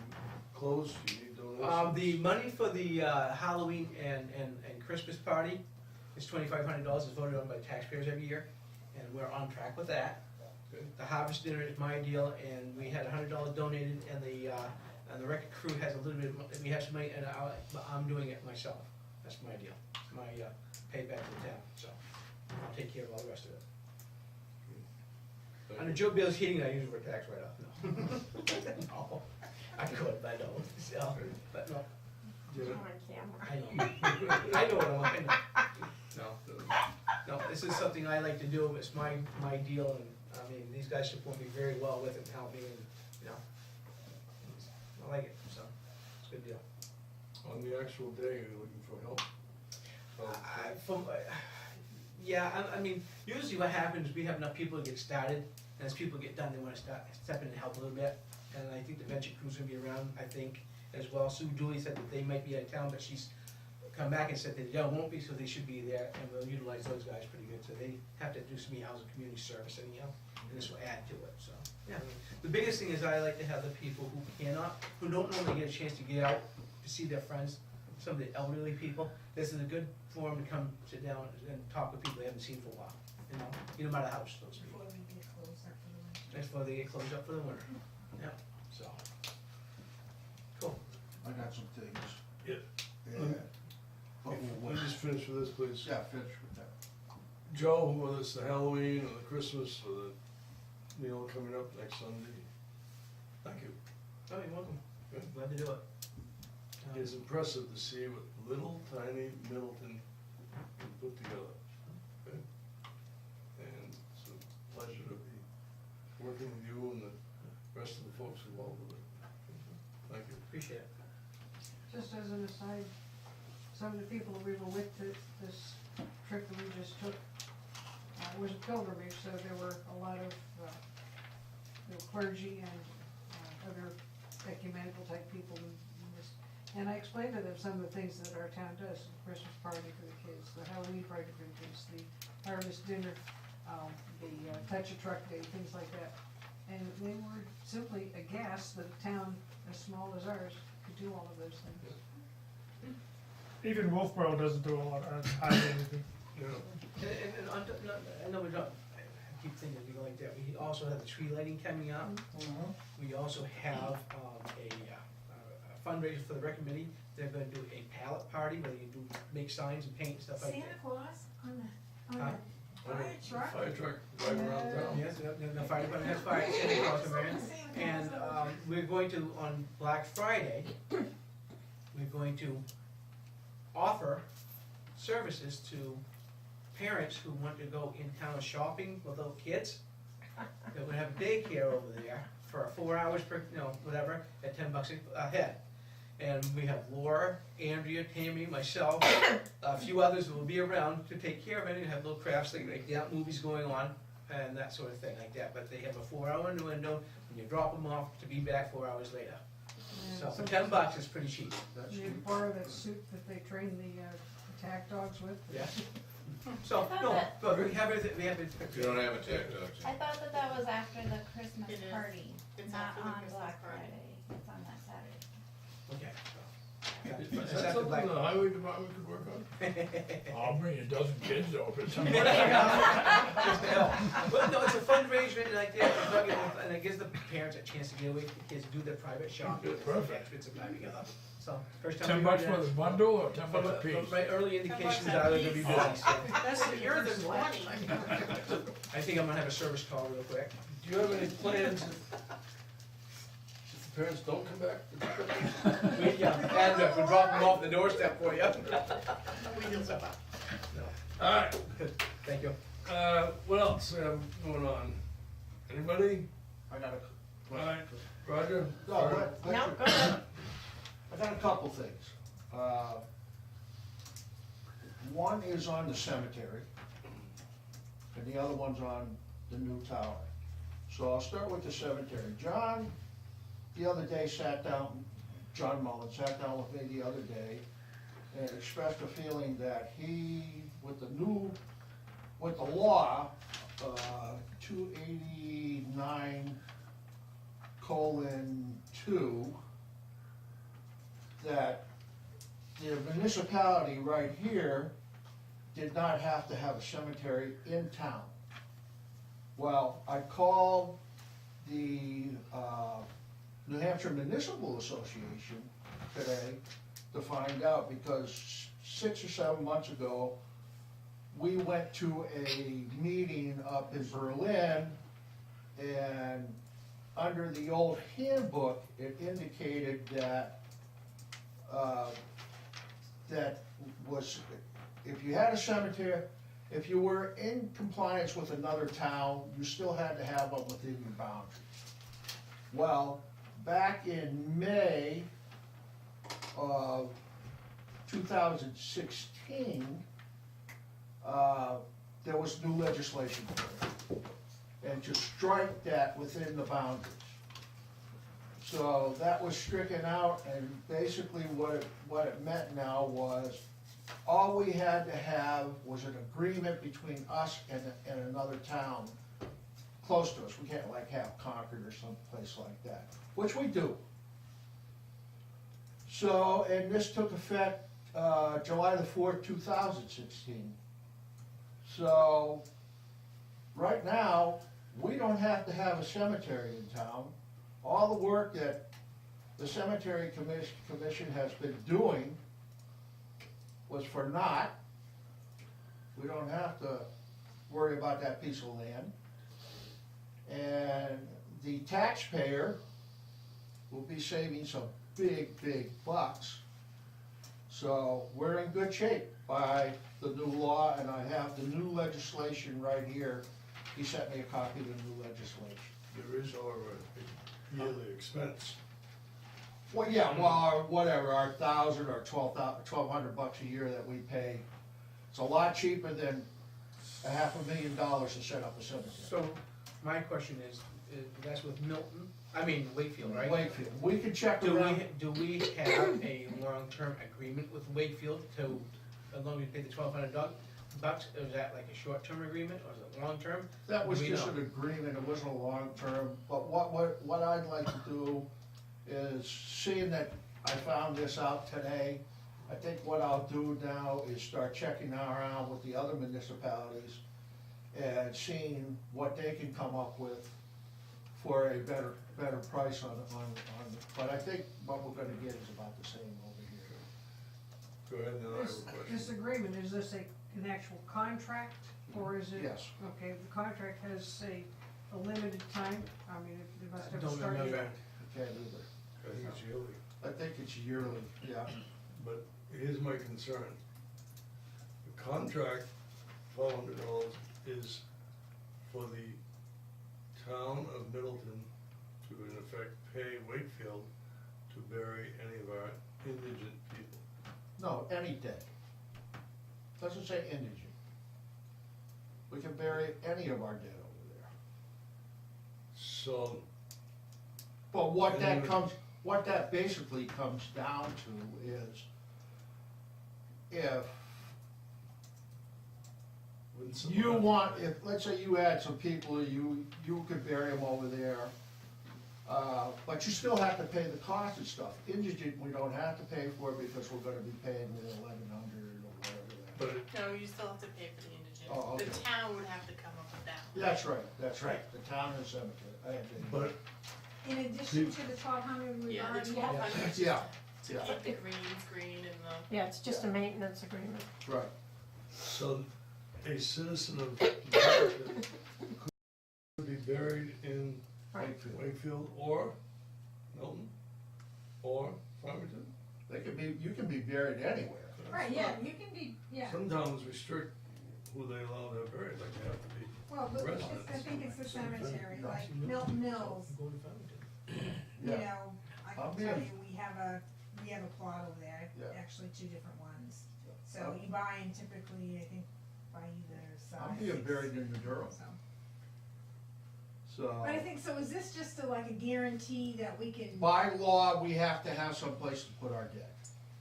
close? Do you need donations? The money for the Halloween and Christmas party is $2,500, is voted on by taxpayers every year, and we're on track with that. Okay. The harvest dinner is my deal, and we had $100 donated, and the record crew has a little bit, we have some money, and I'm doing it myself. That's my deal, my payback to the town, so I'll take care of all the rest of it. Thank Under you. Joe Bill's heating, I use it for tax write-off, no. No, I could, but I don't, so, but no, Yeah. I know. I know what I want, I know. No, this is something I like to do, it's my deal, and, I mean, these guys support me very well with it and help me, and, you know, I like it, so, it's a good deal. On the actual day, are you looking for help? Yeah, I mean, usually what happens, we have enough people to get started, and as people get done, they wanna step in and help a little bit. And I think the venture crew's gonna be around, I think, as well. Sue Dooley said that they might be out of town, but she's come back and said that they won't be, so they should be there, and we'll utilize those guys pretty good. So they have to do some housing community service anyhow, and this will add to it, so, yeah. The biggest thing is I like to have the people who don't normally get a chance to get out to see their friends, some of the elderly people. This is a good forum to come sit down and talk with people they haven't seen for a while, you know, no matter how close to speak. Before we get closed up for the winter. That's before they get closed up for the winter, yeah, so. Cool. I got some things. Yeah. Yeah. But Let me just finish with this, please. Yeah, finish with that. Joe, whether it's the Halloween or the Christmas or the meal coming up next Sunday, thank you. Oh, you're welcome, glad to do it. It's impressive to see what little tiny Middleton can put together. Okay? And it's a pleasure to be working with you and the rest of the folks involved with it. Thank you. Appreciate it. Just as an aside, some of the people that we were with this trip that we just took, was a pilgrimage, so there were a lot of, clergy and, other local type people and this. And I explained to them some of the things that our town does, the Christmas party for the kids, the Halloween party for the kids, the harvest dinner, the touch a truck day, things like that. And they were simply aghast that a town as small as ours could do all of those things. Even Wolfboro doesn't do a lot, hardly anything. And I know we don't, I keep thinking we go like that, we also have the tree lighting coming up. We also have, a fundraiser for the rec committee, they're gonna do a pallet party where you do, make signs and paint and stuff like Santa that. Claus on the, Huh? fire truck? Fire truck driving around town. Yes, the fire department has fire, Santa Claus come in. And, we're going to, on Black Friday, we're going to offer services to parents who want to go in town shopping with little kids. That would have daycare over there for 4 hours per, whatever, at $10 a head. And we have Laura, Andrea, Tammy, myself, a few others who will be around to take care of it and have little crafts, like that, movies going on, and that sort of thing like that. But they have a 4-hour window, and you drop them off to be back 4 hours later. So for $10 is pretty cheap. That's You cheap. borrow that suit that they train the attack dogs with. Yeah. So, no, but we have it, You don't have a tech dog. I thought that that was after the Christmas It is. party, It's not after the on Christmas Black party. Friday, it's on that Saturday. Okay, so. Is that something the highway department could work on? I'll bring a dozen kids over. Just to help. Well, no, it's a fundraiser like that, and it gives the parents a chance to get away with the kids, do their private shopping. Perfect. It's a time together. So, first time. $10 for the bundle or $10 a But piece? my early indications $10 are they're gonna be busy, so. That's securer than 20. I think I'm gonna have a service call real quick. Do you have any plans if the parents don't come back? And we'll drop them off the doorstep for you. Alright, Thank you. what else we have going on? Anybody? I got a, Alright, Roger? no, Or- No, go ahead. I got a couple things. One is on the cemetery, and the other one's on the new tower. So I'll start with the cemetery. John, the other day sat down, John Mullen sat down with me the other day and expressed a feeling that he, with the law, 289:2, that the municipality right here did not have to have a cemetery in town. Well, I called the New Hampshire Municipal Association today to find out, because 6 or 7 months ago, we went to a meeting up in Berlin, and under the old handbook, it indicated that that was, if you had a cemetery, if you were in compliance with another town, you still had to have one within your boundaries. Well, back in May of 2016, there was new legislation for it, and to strike that within the boundaries. So that was stricken out, and basically what it meant now was, all we had to have was an agreement between us and another town close to us. We can't like have Concord or someplace like that, which we do. So, and this took effect, July the 4th, 2016. So, right now, we don't have to have a cemetery in town. All the work that the Cemetery Commission has been doing was for naught. We don't have to worry about that piece of land. And the taxpayer will be saving some big, big bucks. So we're in good shape by the new law, and I have the new legislation right here. He sent me a copy of the new legislation. There is, however, a yearly expense. Well, yeah, well, our, whatever, our $1,000 or $1,200 a year that we pay, it's a lot cheaper than $500,000 to set up a cemetery. So, my question is, that's with Milton, I mean Wakefield, right? Wakefield, we can check Do around. we have a long-term agreement with Wakefield to, as long as we pay the $1,200 or is that like a short-term agreement, or is it long-term? That was Do we just know? an agreement, it wasn't a long-term, but what I'd like to do is, seeing that I found this out today, I think what I'll do now is start checking around with the other municipalities and seeing what they can come up with for a better price on, but I think what we're gonna get is about the same over here. Go ahead, and then I have a This question. agreement, is this an actual contract, or is it? Yes. Okay, the contract has, say, a limited time, I mean, it must I have a don't start date. remember. I can't either. I think it's yearly, I think it's yearly, yeah. but here's my concern. The contract, $1,200, is for the town of Middleton to in effect pay Wakefield to bury any of our indigent people. No, any dead. Doesn't say indigent. We can bury any of our dead over there. So, But what that basically comes down to is, if when let's say you had some people, you could bury them over there, but you still have to pay the cost and stuff. Indigent, we don't have to pay for it because we're gonna be paying the 1,100 or whatever that. but it, No, you still have to pay for the indigent. Oh, okay. The town would have to come up with that. That's right, the town and cemetery, I didn't- but In addition to the 1,200 we Yeah, the already have. 1,200 Yeah, to yeah. keep the greens green and the. Yeah, it's just a maintenance agreement. right. so a citizen of Middleton could be buried in Wakefield or Milton or Farmington. You can be buried anywhere. Right, yeah, you can be, yeah, Some towns restrict who they allow to have buried, like they have to be. well, but it's, Residents. I think it's the cemetery, Yeah. like Milton Mills, Go to Farmington. you Yeah. know, I I'll can be tell in- you, we have a plot over there, Yeah. actually two different ones. So I'll- you buy in typically, I think, by either side. I'm being buried in the Durham, So. so. But I think, so is this just like a guarantee that we can By law, we have to have some place to put our dead.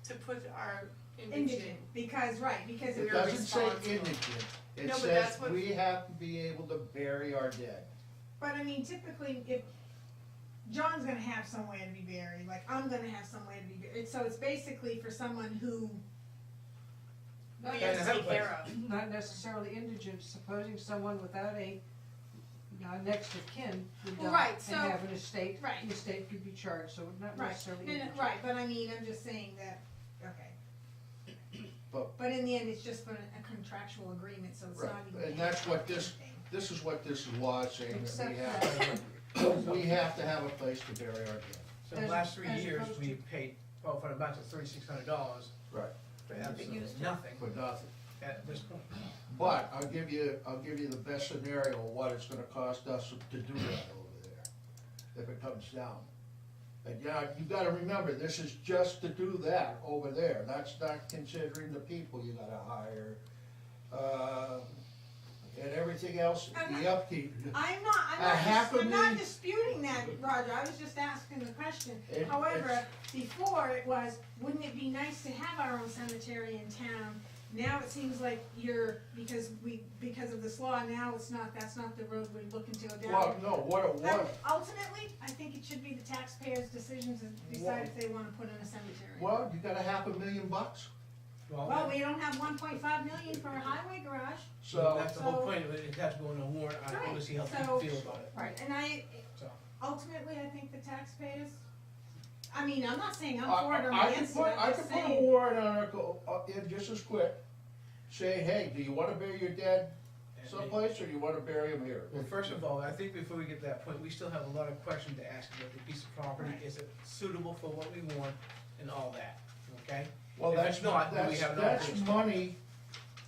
To put our indigent, indigent. because, right, because It we're doesn't say responsible. indigent, it No, but says that's what- we have to be able to bury our dead. But I mean, typically, if John's gonna have somewhere to be buried, like I'm gonna have somewhere to be buried, so it's basically for someone who, We Yeah, have to have a take care of. Not necessarily indigent, supposing someone without a, next of kin would Well, die right, and so- have an estate, right. the estate could be charged, so not right, necessarily no, no, indigent. right, but I mean, I'm just saying that, okay. But- But in the end, it's just for a contractual agreement, so it's Right, not even. and that's what this- anything. This is what this law is saying, that Except we have, we have to have a place to bury our dead. So the As- last 3 as years, opposed we paid $1,200 or $3,600 Right. for absolutely nothing For nothing. at this point. But I'll give you the best scenario of what it's gonna cost us to do that over there, if it comes down. And yeah, you gotta remember, this is just to do that over there, that's not considering the people you gotta hire, and everything else, the upkeep. I'm half a not million- disputing that, Roger, I was just asking the question. It- However, before it was, wouldn't it be nice to have our own cemetery in town? Now it seems like because of this law, now that's not the road we're looking to go down. Well, no, what it was, Ultimately, I think it should be the taxpayers' decision to decide if they wanna put in a cemetery. well, you gotta $500,000, Well, we don't have 1.5 million for a highway garage. so. That's the whole So- point of it, it has to go in a warrant, I want to see how So- people feel about it, Right. And so. ultimately, I think the taxpayers, I mean, I'm not saying I'm I for it or could against it, put, I I'm could just put a saying. warrant article in just as quick, say, hey, do you wanna bury your dead someplace, or you wanna bury them here? Well, first of all, I think before we get to that point, we still have a lot of questions to ask about the piece of property. Right. Is it suitable for what we want and all that, okay? Well, If that's it's not, then we that's, have no that's obligation. money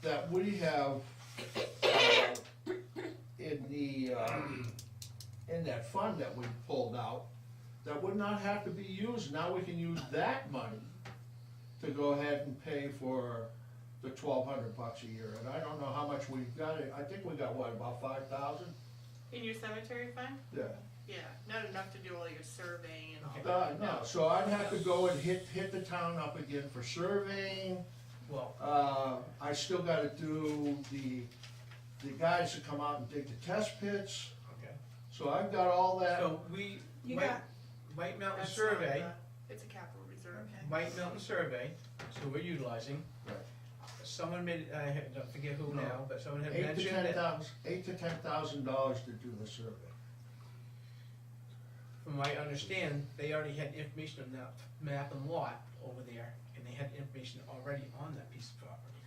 that we have in that fund that we pulled out, that would not have to be used, now we can use that money to go ahead and pay for the $1,200 a year, and I don't know how much we've got, I think we got, what, about 5,000? In your cemetery fund? Yeah. Yeah, not enough to do all your surveying and all Okay. that. No, so I'd have to go and hit the town up again for surveying. Well, I still gotta do the guys to come out and dig the test pits, okay, so I've got all that. so You White, got, White Mountain That's Survey, not it's a capital reserve. okay. White Mountain Survey, so we're utilizing. Right. Someone made, I don't forget who No. now, but someone had $8,000 to mentioned that, $10,000 to do the survey. from what I understand, they already had information on that map and lot over there, and they had information already on that piece of property.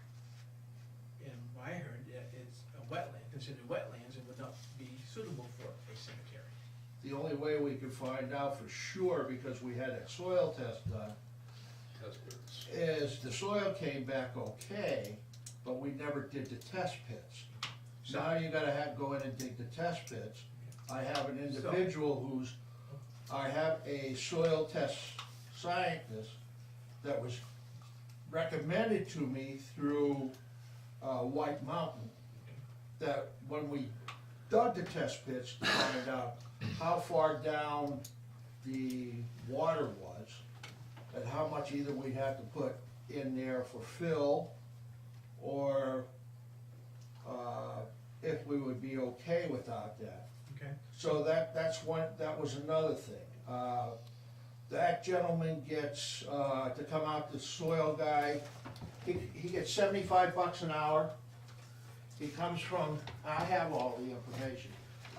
And what I heard, it's a wetland, considered wetlands, and would not be suitable for a cemetery. The only way we could find out for sure, because we had that soil test done, Test pits. is the soil came back okay, but we never did the test pits. So- Now you gotta go in and dig the test pits. I have an individual I have a soil test scientist that was recommended to me through, White Mountain, that when we dug the test pits to find out how far down the water was, and how much either we'd have to put in there for fill, or, if we would be okay without that. Okay. So that was another thing. That gentleman gets, to come out, the soil guy, he gets $75 an hour. He comes from, I have all the information,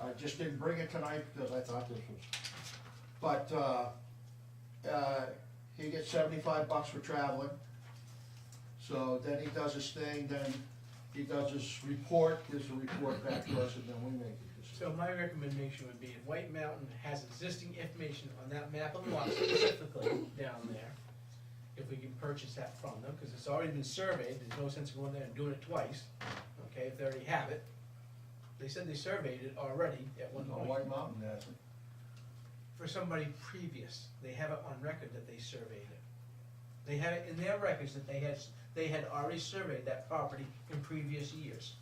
I just didn't bring it tonight because I thought this was, but, he gets $75 for traveling. So then he does his thing, then he does his report, gives the report back to us, and then we make a decision. So my recommendation would be if White Mountain has existing information on that map and lot specifically down there, if we can purchase that from them, because it's already been surveyed, there's no sense in going there and doing it twice, okay, if they already have it. They said they surveyed it already at one No, point. White Mountain hasn't. For somebody previous, they have it on record that they surveyed it. They have it in their records that they had already surveyed that property in previous years.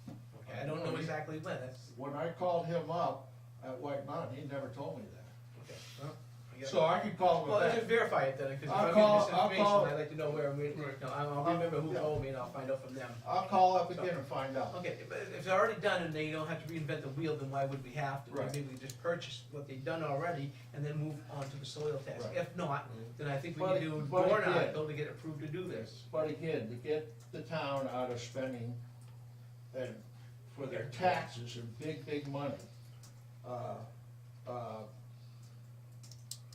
Okay, I don't know exactly when, that's, When I called him up at White Mountain, he never told me that. okay, well, I guess. So I could call him Well, back. just verify it then, because if I'll I'm call- getting I'll this call- information, I'd like to know where I'm, no, I'll remember who Yeah. told me and I'll find out from them. I'll call up again and find out. Okay, but if it's already done and they don't have to reinvent the wheel, then why would we have to? Right. Maybe we just purchase what they've done already and then move on to the soil test. Right. If not, then I think we But- can do a but warrant again- article to get approved to do this. But again, to get the town out of spending and for their taxes and big money,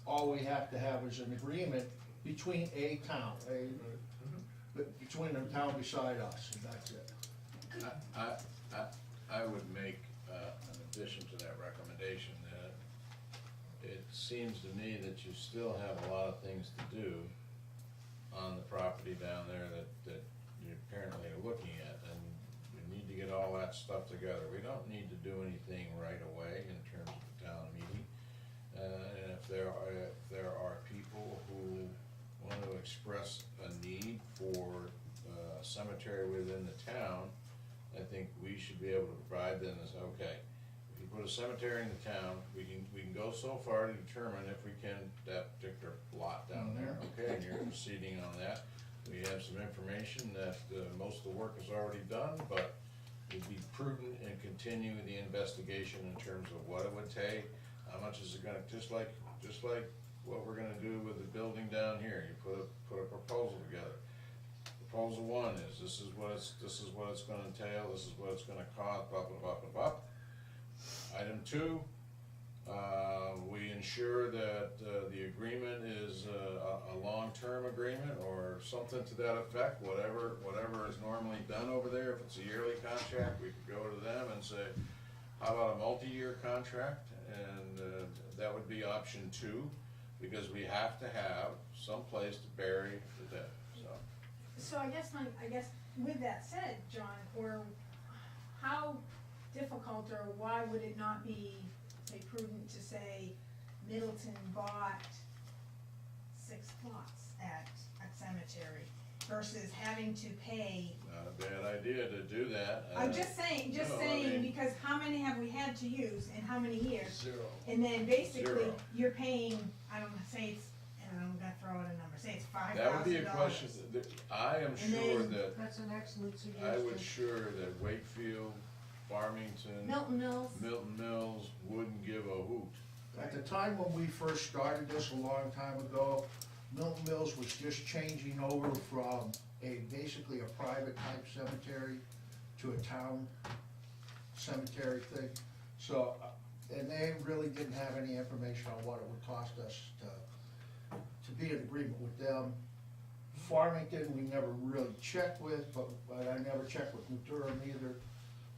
all we have to have is an agreement between a town, between the town beside us, and that's it. I would make an addition to that recommendation, that it seems to me that you still have a lot of things to do on the property down there that you apparently are looking at, and you need to get all that stuff together. We don't need to do anything right away in terms of the town meeting. And if there are people who want to express a need for a cemetery within the town, I think we should be able to provide them as, okay, if you put a cemetery in the town, we can go so far to determine if we can, that particular lot down there, okay, and you're proceeding on that. We have some information that, most of the work is already done, but we'd be prudent in continuing the investigation in terms of what it would take, how much is it gonna, just like what we're gonna do with the building down here, you put a proposal together. Proposal one is, this is what it's gonna entail, this is what it's gonna cost, blah, blah, blah, blah, blah. Item two, we ensure that, the agreement is a long-term agreement or something to that effect, whatever is normally done over there. If it's a yearly contract, we could go to them and say, how about a multi-year contract? And, that would be option two, because we have to have some place to bury the dead, so. So I guess with that said, John, how difficult or why would it not be, say, prudent to say Middleton bought 6 plots at a cemetery versus having to pay. Not a bad idea to do that. I'm just saying, no, I mean- because how many have we had to use and how many years? Zero. And then basically, Zero. you're paying, I don't know, say it's, and I'm gonna throw out a number, say it's $5,000. That would be a question, that I am And sure then- that, That's an excellent suggestion. I would sure that Wakefield, Farmington, Milton Mills, Milton Mills wouldn't give a hoot. At the time when we first started this a long time ago, Milton Mills was just changing over from basically a private type cemetery to a town cemetery thing. So, and they really didn't have any information on what it would cost us to be in agreement with them. Farmington, we never really checked with, but I never checked with New Durham either.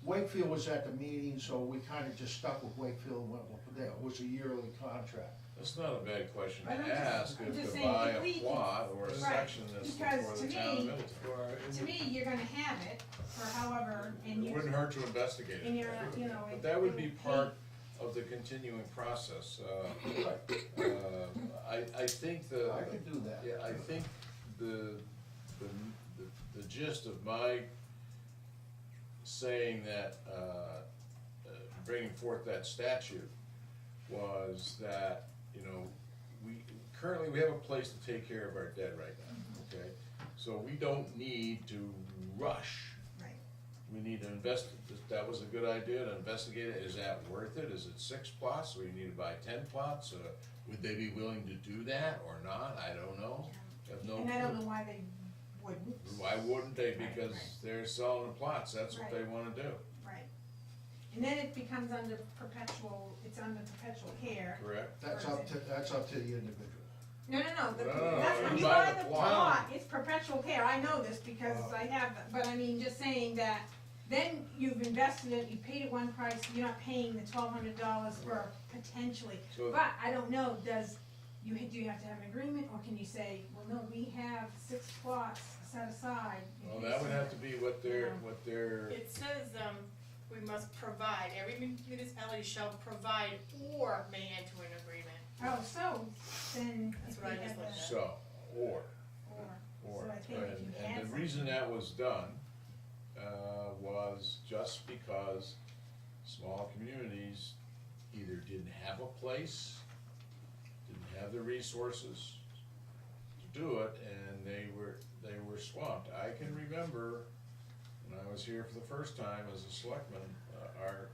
Wakefield was at the meeting, so we kinda just stuck with Wakefield and went with them. It was a yearly contract. That's not a bad question to But I'm just- ask, I'm if just to saying, buy if we a can- plot or a right, section that's because for to the town of me- Middleton. to me, you're gonna have it for however, and It you, wouldn't hurt to investigate it. and you're, you know. But that would be it- part of the continuing process. I think I could do that. Yeah, I think the gist of my saying that, bringing forth that statute was that, you know, currently we have a place to take care of our dead right now, okay? So we don't need to rush. Right. We need to that was a good idea, to investigate it. Is that worth it? Is it 6 plots? So we need to buy 10 plots? Would they be willing to do that or not? I don't know. Have no And I don't clue. know why they wouldn't. Why wouldn't they? Right, Because right. they're selling the plots. That's what Right. they wanna do, Right. And then it becomes under perpetual care. correct? That's up to the individual. No, No, that's when you you buy buy the the plot. plot, it's perpetual care, I know this because I have, but I mean, just saying that, then you've invested it, you paid it one price, you're not paying the $1,200 for potentially. So- But I don't know, do you have to have an agreement, or can you say, well, no, we have 6 plots set aside. in Well, case that would of- have to be what they're, It says, we must provide, every municipality shall provide or may enter an agreement. Oh, so, then That's if what we I just had looked that, at. so, or. so I think if you had And the something. reason that was done, was just because small communities either didn't have a place, didn't have the resources to do it, and they were swamped. I can remember when I was here for the first time as a selectman, our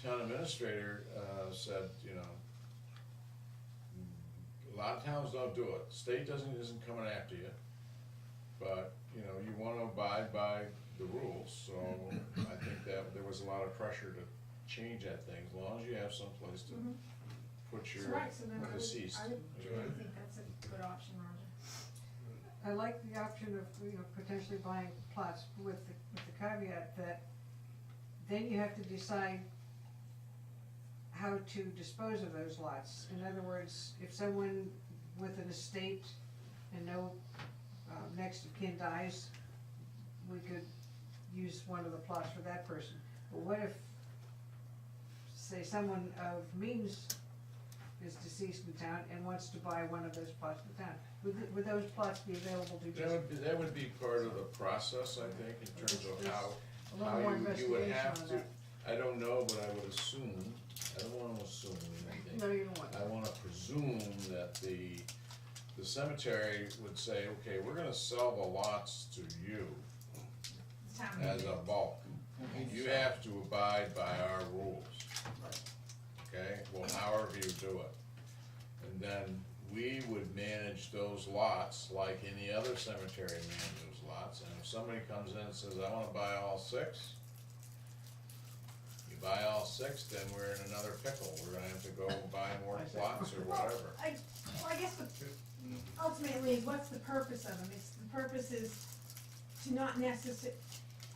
town administrator, said, you know, a lot of towns don't do it. The state isn't coming after you, but, you know, you wanna abide by the rules, so I think that there was a lot of pressure to change that thing, as long as you have someplace to Mhm. put So your right, so then deceased. I think that's a good option, Roger. I like the option of, potentially buying plots with the caveat that then you have to decide how to dispose of those lots. In other words, if someone with an estate and no next of kin dies, we could use one of the plots for that person. But what if, say, someone of means is deceased in town and wants to buy one of those plots in town? Would those plots be available to just? That would be part of the process, I think, in terms of how A little more you would investigation have on to. that. I don't know, but I would assume, I don't wanna assume anything. No, you don't want I that. wanna presume that the cemetery would say, okay, we're gonna sell the lots to you It's time. as a bulk. You have to abide by our rules. Okay, well, however you do it. And then we would manage those lots like any other cemetery manages lots. And if somebody comes in and says, I wanna buy all 6, you buy all 6, then we're in another pickle. We're gonna have to go buy more plots or whatever. I guess ultimately, what's the purpose of them? The purpose is to not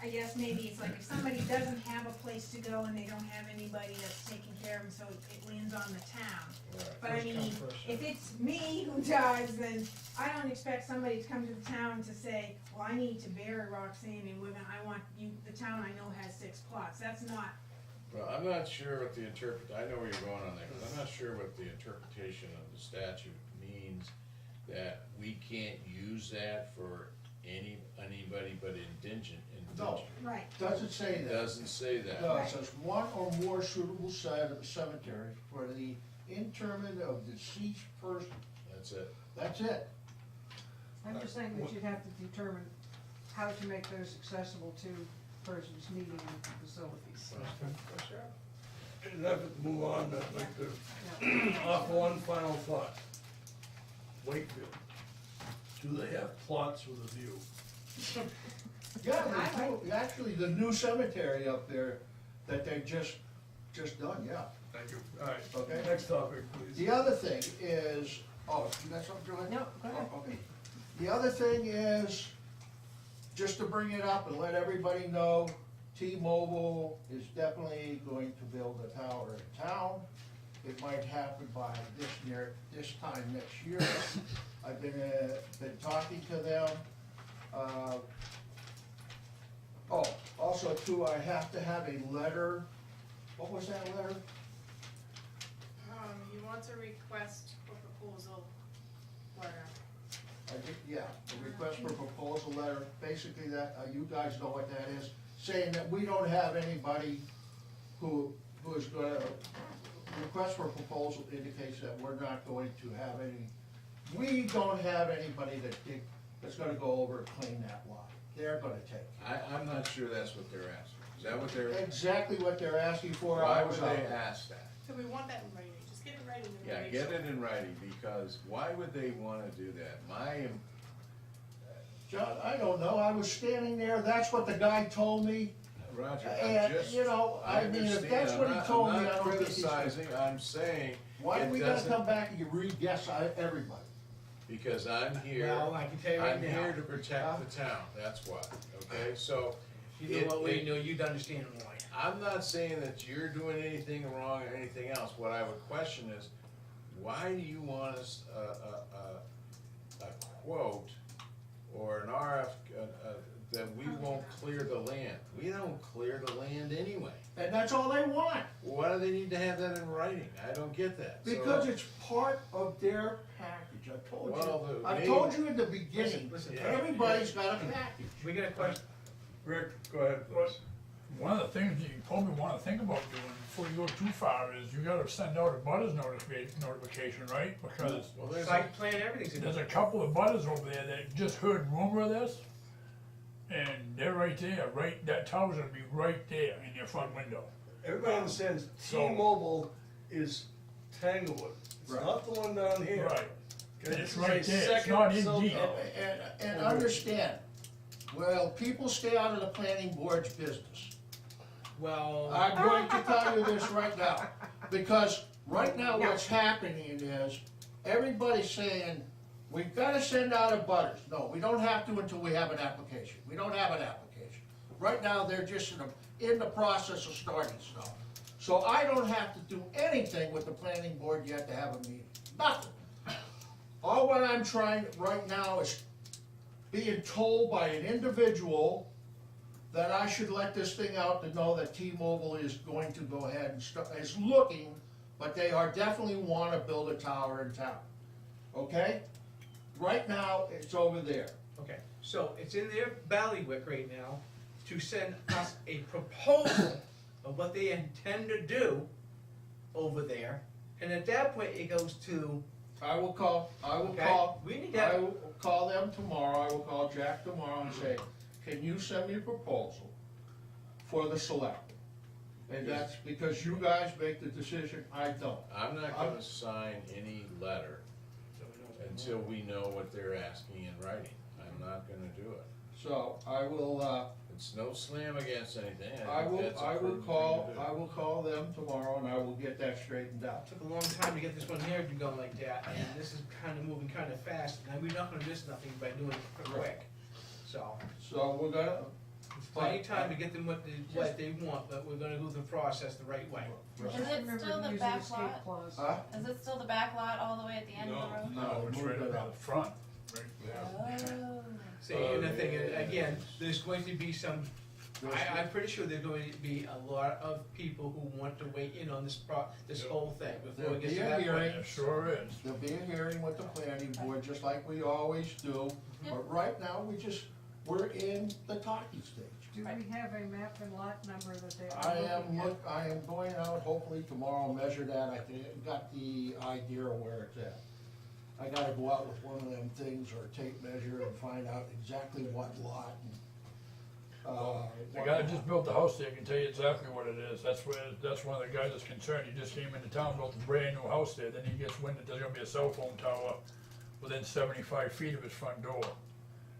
I guess maybe it's like if somebody doesn't have a place to go and they don't have anybody that's taking care of them, so it lands on the town. Right. But I First come, mean, first if served. it's me who dies, then I don't expect somebody to come to the town to say, well, I need to bury Roxanne and I want you, the town I know has 6 plots. That's not, Well, I'm not sure what I know where you're going on there, but I'm not sure what the interpretation of the statute means that we can't use that for anybody but indigent. No. Right. Doesn't say It that. doesn't say that. No, it says one or more suitable site of a cemetery for the interment of deceased person. That's it. That's it. I'm just saying that you'd have to determine how to make those accessible to persons needing facilities. In an effort to move on, I'd like to Yeah. offer one final thought. Wakefield, do they have plots with a view? Yeah, they do. Actually, the new cemetery up there that they just done, yeah. Thank you. All right, Okay. next topic, please. The other thing is, oh, you got something, Julie? No, go ahead. Oh, okay. The other thing is, just to bring it up and let everybody know, T-Mobile is definitely going to build a tower in town. It might happen by this time next year. I've been talking to them. Oh, also too, I have to have a letter. What was that letter? He wants a request for proposal letter. Yeah, a request for proposal letter, basically that, you guys know what that is, saying that we don't have anybody who is gonna, request for proposal indicates that we're not going to have we don't have anybody that's gonna go over and clean that lot. They're gonna take it. I'm not sure that's what they're asking. Is that what they're, Exactly what they're asking for. why I would was they out there. ask that? So we want that in writing, just get it in writing. and we'll Yeah, make get sure. it in writing, because why would they wanna do that? John, I don't know, I was standing there, that's what the guy told me. Roger, And, I'm just. you know, I mean, if understand. that's what he told me, I I'm don't not think he's. criticizing, I'm saying, Why it are we gonna doesn't- come back and you re-guess everybody? because I'm here, Well, I can tell you right I'm now, here to protect the town, that's why, okay? So, you know what we know, you'd understand why. I'm not saying that you're doing anything wrong or anything else. What I would question is, why do you want us, a quote or an that we won't clear the land? We don't clear the land anyway. And that's all they want, Why do they need to have that in writing? I don't get that. So- because it's part of their package, Well, I told you in the beginning, Listen, Yeah. everybody's got a package. We got a question, Rick, go ahead, please. One of the things you probably wanna think about doing before you go too far is you gotta send out a butters notification, right? Because Well, there's site plan, everything's in there's there. a couple of butters over there that just heard rumor of this, and they're right there, that tower's gonna be right there in your front window. Everybody understands So- T-Mobile is Tanglewood. It's Right. not the one down here. Right, Okay, and this it's is right a there, it's second not in cell deep. tower. And understand, well, people stay out of the planning board's business. Well, I'm going to tell you this right now, because right now what's happening is, everybody's saying, we've gotta send out a butters. No, we don't have to until we have an application. We don't have an application. Right now, they're just in the process of starting stuff. So I don't have to do anything with the planning board yet to have a meeting, nothing. All what I'm trying right now is being told by an individual that I should let this thing out to know that T-Mobile is going to go ahead and is looking, but they are definitely wanna build a tower in town. Okay? Right now, it's over there. okay, so it's in their ballywick right now to send us a proposal of what they intend to do over there. And at that point, it goes to, I will call, okay, we need to I have, will call them tomorrow, I will call Jack tomorrow and say, can you send me a proposal for the select? And that's because you guys make the decision, I don't. I'm not gonna sign any letter until we know what they're asking in writing. I'm not gonna do it. So I will, It's no slam against anything. I think will, that's a I will prudent thing call, to do. I will call them tomorrow and I will get that straightened out. took a long time to get this one here to go like that, and this is kinda moving kinda fast, and we're not gonna miss nothing by doing it quick. So, So we're gonna, it's plenty of time to get them what they want, but we're gonna do the process the right way. Is it Remember still to the use back escape lot? clause. huh? Is it still the back lot all the way at the end of the road? No, It's moved right it up up. the front, right there. Oh. See, and the thing is, again, there's going to be some I'm pretty sure there's going to be a lot of people who want to weigh in on this whole thing before it gets to that point. It sure is. There'll be a hearing with the planning board, just like we always do, but right now, we're in the talking stage. Do we have a map and lot number that they I are looking at? I am going out hopefully tomorrow, measure that, I got the idea of where it's at. I gotta go out with one of them things or tape measure and find out exactly what lot and, The guy that just built the house there can tell you exactly what it is. That's one of the guys that's concerned. He just came into town, built a brand new house there, then he gets wind that there's gonna be a cell phone tower within 75 feet of his front door.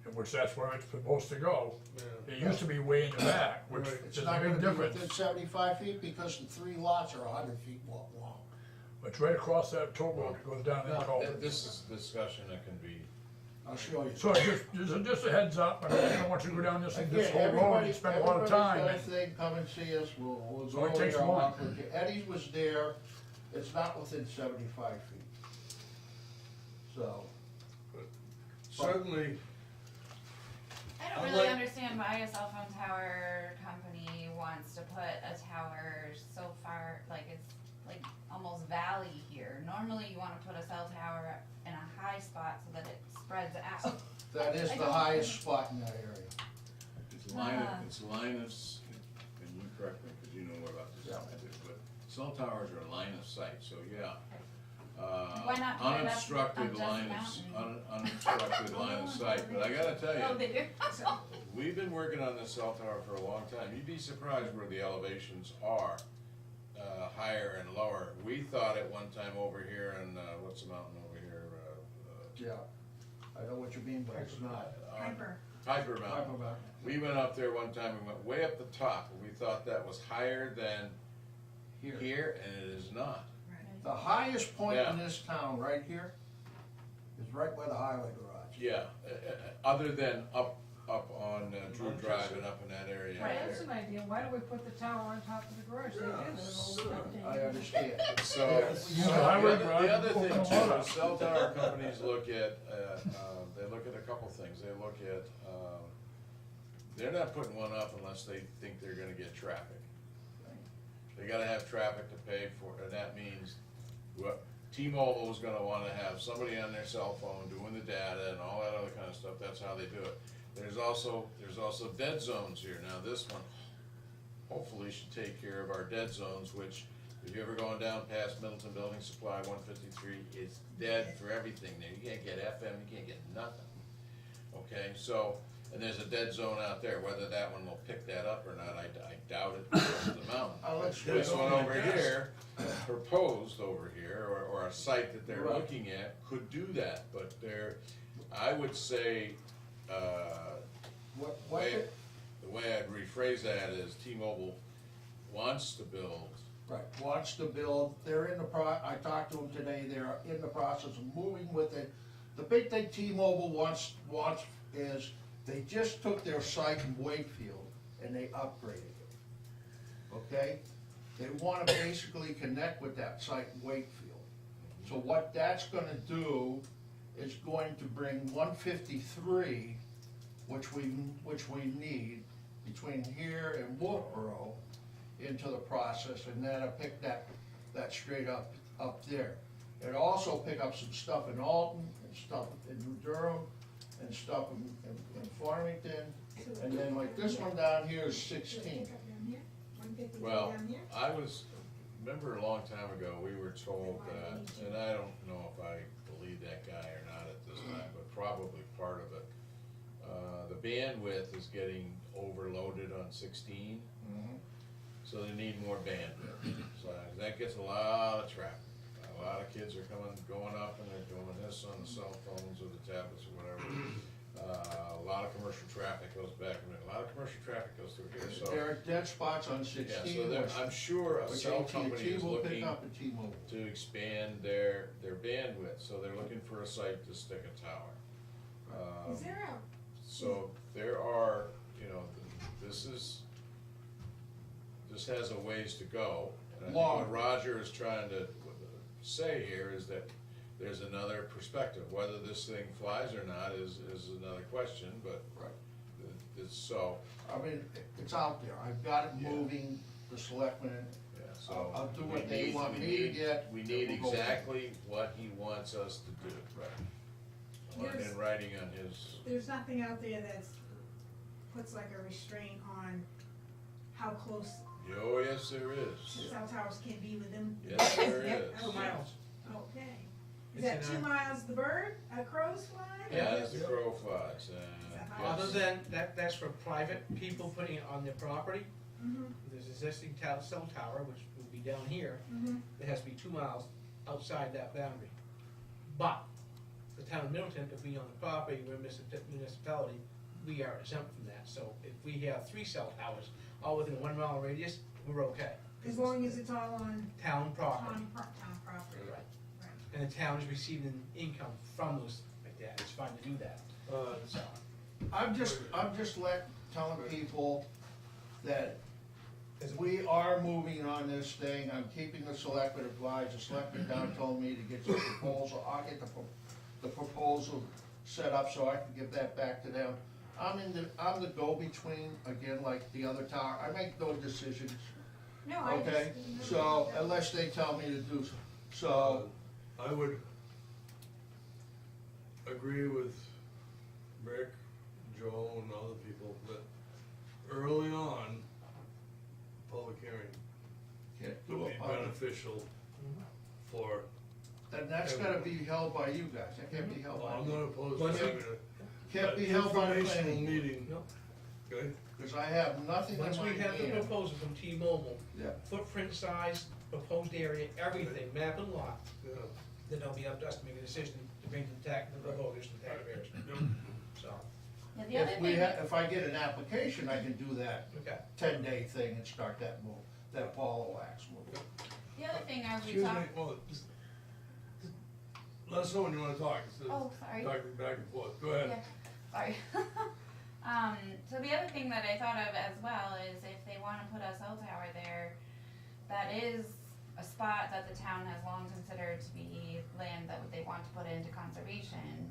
In which that's where it's supposed to go. It used to be way in the back, which it's is a not big gonna be difference. within 75 feet because the 3 lots are 100 feet long. It's right across that toll road that goes down in the culvert. This is discussion that can be, I'll show you. So just a heads up, I mean, I don't want you to go down this Again, whole road and spend a lot of time. Everybody's got a thing, come and see us, we'll So go it over takes there, I'll one. walk with you. Eddie's was there, it's not within 75 feet. So, Certainly, I don't I'd really like- understand why a cell phone tower company wants to put a tower so far, like it's like almost valley here. Normally you wanna put a cell tower in a high spot so that it spreads out. that is I the don't- highest spot in that area. it's a line of, and you correct me, cause you know more about this than I do, but cell towers are a line of sight, so yeah. Why not put it up Unobstructed on Just line Mountain? unobstructed line of sight, but I gotta tell Oh, you, they do? we've been working on this cell tower for a long time. You'd be surprised where the elevations are, higher and lower. We thought at one time over here in, what's the mountain over here? Yeah, I know what you mean, but it's not. Piper. Piper Mountain. Piper Mountain. We went up there one time, we went way up the top, and we thought that was higher than here, and it is not. The highest point in Yeah. this town, right here, is right by the highway garage. Yeah, other than up on Drew Drive and up in that area Right. That's there. an idea, why do we put the tower on top of the garage? They do that all the time. I understand. So, Use the highway garage the other and thing put too, them on. is cell tower companies look at, they look at a couple things. They look at, they're not putting one up unless they think they're gonna get traffic. They gotta have traffic to pay for, and that means, what, T-Mobile is gonna wanna have somebody on their cell phone doing the data and all that other kind of stuff. That's how they do it. There's also dead zones here. Now, this one hopefully should take care of our dead zones, which, if you're ever going down past Middleton Building Supply 153, it's dead for everything there. You can't get FM, you can't get nothing. Okay, so, and there's a dead zone out there. Whether that one will pick that up or not, I doubt it because of the mountain. I'll let you This know. one over here, proposed over here, or a site that they're Right. looking at, could do that, but I would say, What, the way I'd rephrase that is T-Mobile wants to build. right, wants to build, they're in the I talked to them today, they're in the process of moving with it. The big thing T-Mobile wants is, they just took their site in Wakefield and they upgraded it. Okay? They wanna basically connect with that site in Wakefield. So what that's gonna do is going to bring 153, which we need, between here and Wolfboro, into the process, and that'll pick that straight up there. It'll also pick up some stuff in Alton, and stuff in New Durham, and stuff in Farmington, and then like this one down here is 16. Well, remember a long time ago, we were told that, and I don't know if I believe that guy or not at this time, but probably part of it. The bandwidth is getting overloaded on 16, so they need more bandwidth. So that gets a lot of traffic. A lot of kids are going up and they're doing this on the cell phones or the tablets or whatever. A lot of commercial traffic goes back, a lot of commercial traffic goes through here, so. There are dead spots on Yeah, 16, so there, I'm sure a which cell company AT&T is will pick looking up and T-Mobile. to expand their bandwidth, so they're looking for a site to stick a tower. Is there So there are, this has a ways to go. And I think Long. what Roger is trying to say here is that there's another perspective. Whether this thing flies or not is another question, but Right. So, I mean, it's out there, I've got it moving, the selectmen, yeah, so. I'll do we what they need- want we me to need- get, We and need we'll go from there. exactly what he wants us to do. Right. There's- In writing on his, There's nothing out there that's, puts like a restraint on how close oh, yes, there is. cell towers can be within. Yes, there Yep, is. 2 okay. miles. Okay. It's Is that in 2 our- miles the bird, a crow's fly? Yeah, as the crow flies, that how- Other yes. than, that's for private people putting it on their property. Mm-hmm, There's existing cell tower, which will be down here, mm-hmm. it has to be 2 miles outside that boundary. But, the town of Middleton, if we own the property, we're a municipality, we are exempt from that. So if we have 3 cell towers, all within a 1 mile radius, we're okay. As long as it's all on Town property. town property. Right. Right. And the town is receiving income from those, like that, it's fine to do that, so. I'm just telling people that we are moving on this thing, I'm keeping the selectmen advised, the selectmen down told me to get your proposal, I'll get the proposal set up so I can give that back to them. I'm the go-between, again, like the other tower, I make no decisions, No, I just. okay? So, unless they tell me to do so, I would agree with Rick, Joe, and other people that early on, public hearing can't do would it. be beneficial for, And that's gotta be held by you guys, that can't be held by I'm me. not opposed to Once we- having Can't be an held by the informational planning, meeting, No. okay? because I have nothing in my Once we have the hand. proposal from T-Mobile, Yeah. footprint size, proposed area, everything, map and lot, Yeah. then it'll be up to us to make a decision to bring to the voters and taxpayers, so, Yeah, the other If we thing, if I get an application, I can do that okay. 10-day thing and start that move, that Apollo Wax move. the other thing as we Excuse me, talk, well, let us know when you wanna talk, instead oh, of sorry. talking back and forth, go ahead. Yeah, sorry. So the other thing that I thought of as well is if they wanna put a cell tower there, that is a spot that the town has long considered to be land that they want to put into conservation.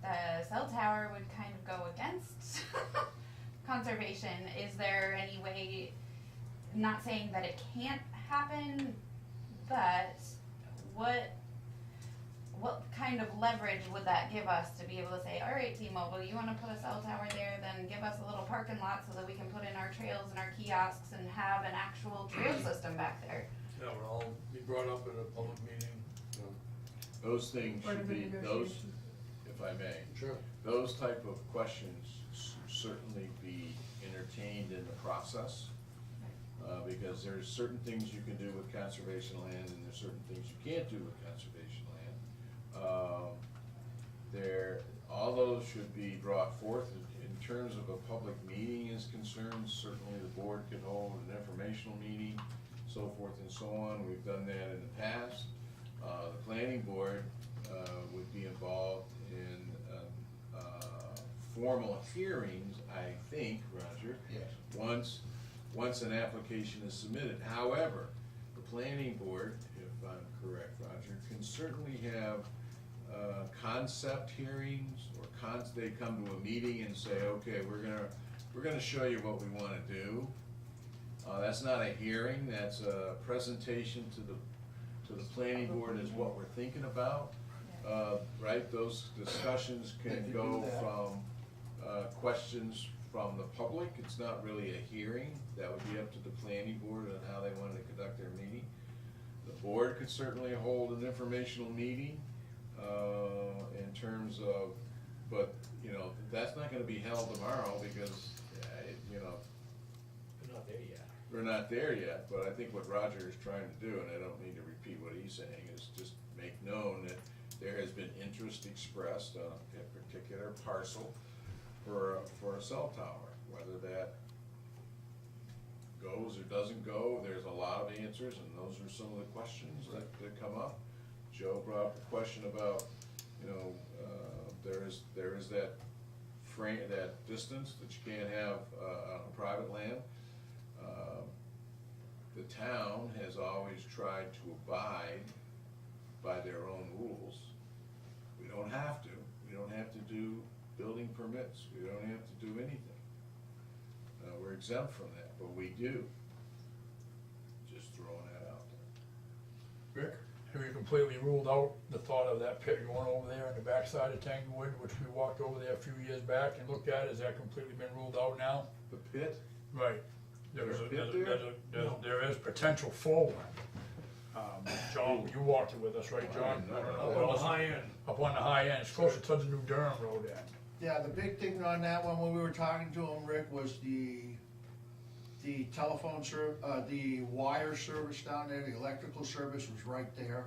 The cell tower would kind of go against conservation. Is there any way, not saying that it can't happen, but what kind of leverage would that give us to be able to say, all right, T-Mobile, you wanna put a cell tower there, then give us a little parking lot so that we can put in our trails and our kiosks and have an actual trail system back there. Yeah, would all be brought up at a public meeting. Those things Part should of the be, those, negotiations. if I may, Sure. those type of questions certainly be entertained in the process. Because there's certain things you can do with conservation land and there's certain things you can't do with conservation land. All those should be brought forth. In terms of a public meeting is concerned, certainly the board can hold an informational meeting, so forth and so on. We've done that in the past. The planning board would be involved in formal hearings, I think, Roger, Yes. once an application is submitted. However, the planning board, if I'm correct, Roger, can certainly have concept hearings, or they come to a meeting and say, okay, we're gonna show you what we wanna do. That's not a hearing, that's a presentation to the planning board is what we're thinking about. Right, those discussions They can can go do that. from questions from the public, it's not really a hearing, that would be up to the planning board on how they wanted to conduct their meeting. The board could certainly hold an informational meeting, in terms of, but, that's not gonna be held tomorrow, because, We're not there yet. we're not there yet, but I think what Roger is trying to do, and I don't mean to repeat what he's saying, is just make known that there has been interest expressed on a particular parcel for a cell tower. Whether that goes or doesn't go, there's a lot of answers, and those are some of the questions that come up. Joe brought up a question about, there is that that distance that you can't have on private land. The town has always tried to abide by their own rules. We don't have to do building permits permits, we don't have to do anything. We're exempt from that, but we do. Just throwing that out there. Rick, have you completely ruled out the thought of that pit going over there on the backside of Tanglewood, which we walked over there a few years back and looked at? Has that completely been ruled out now? The pit? Right. There is potential for one. John, you walked it with us, right, John? No, I don't know no, what no. else. Up on the high end, it's closer to the New Durham Road end. Yeah, the big thing on that one, when we were talking to him, Rick, was the telephone the wire service down there, the electrical service was right there.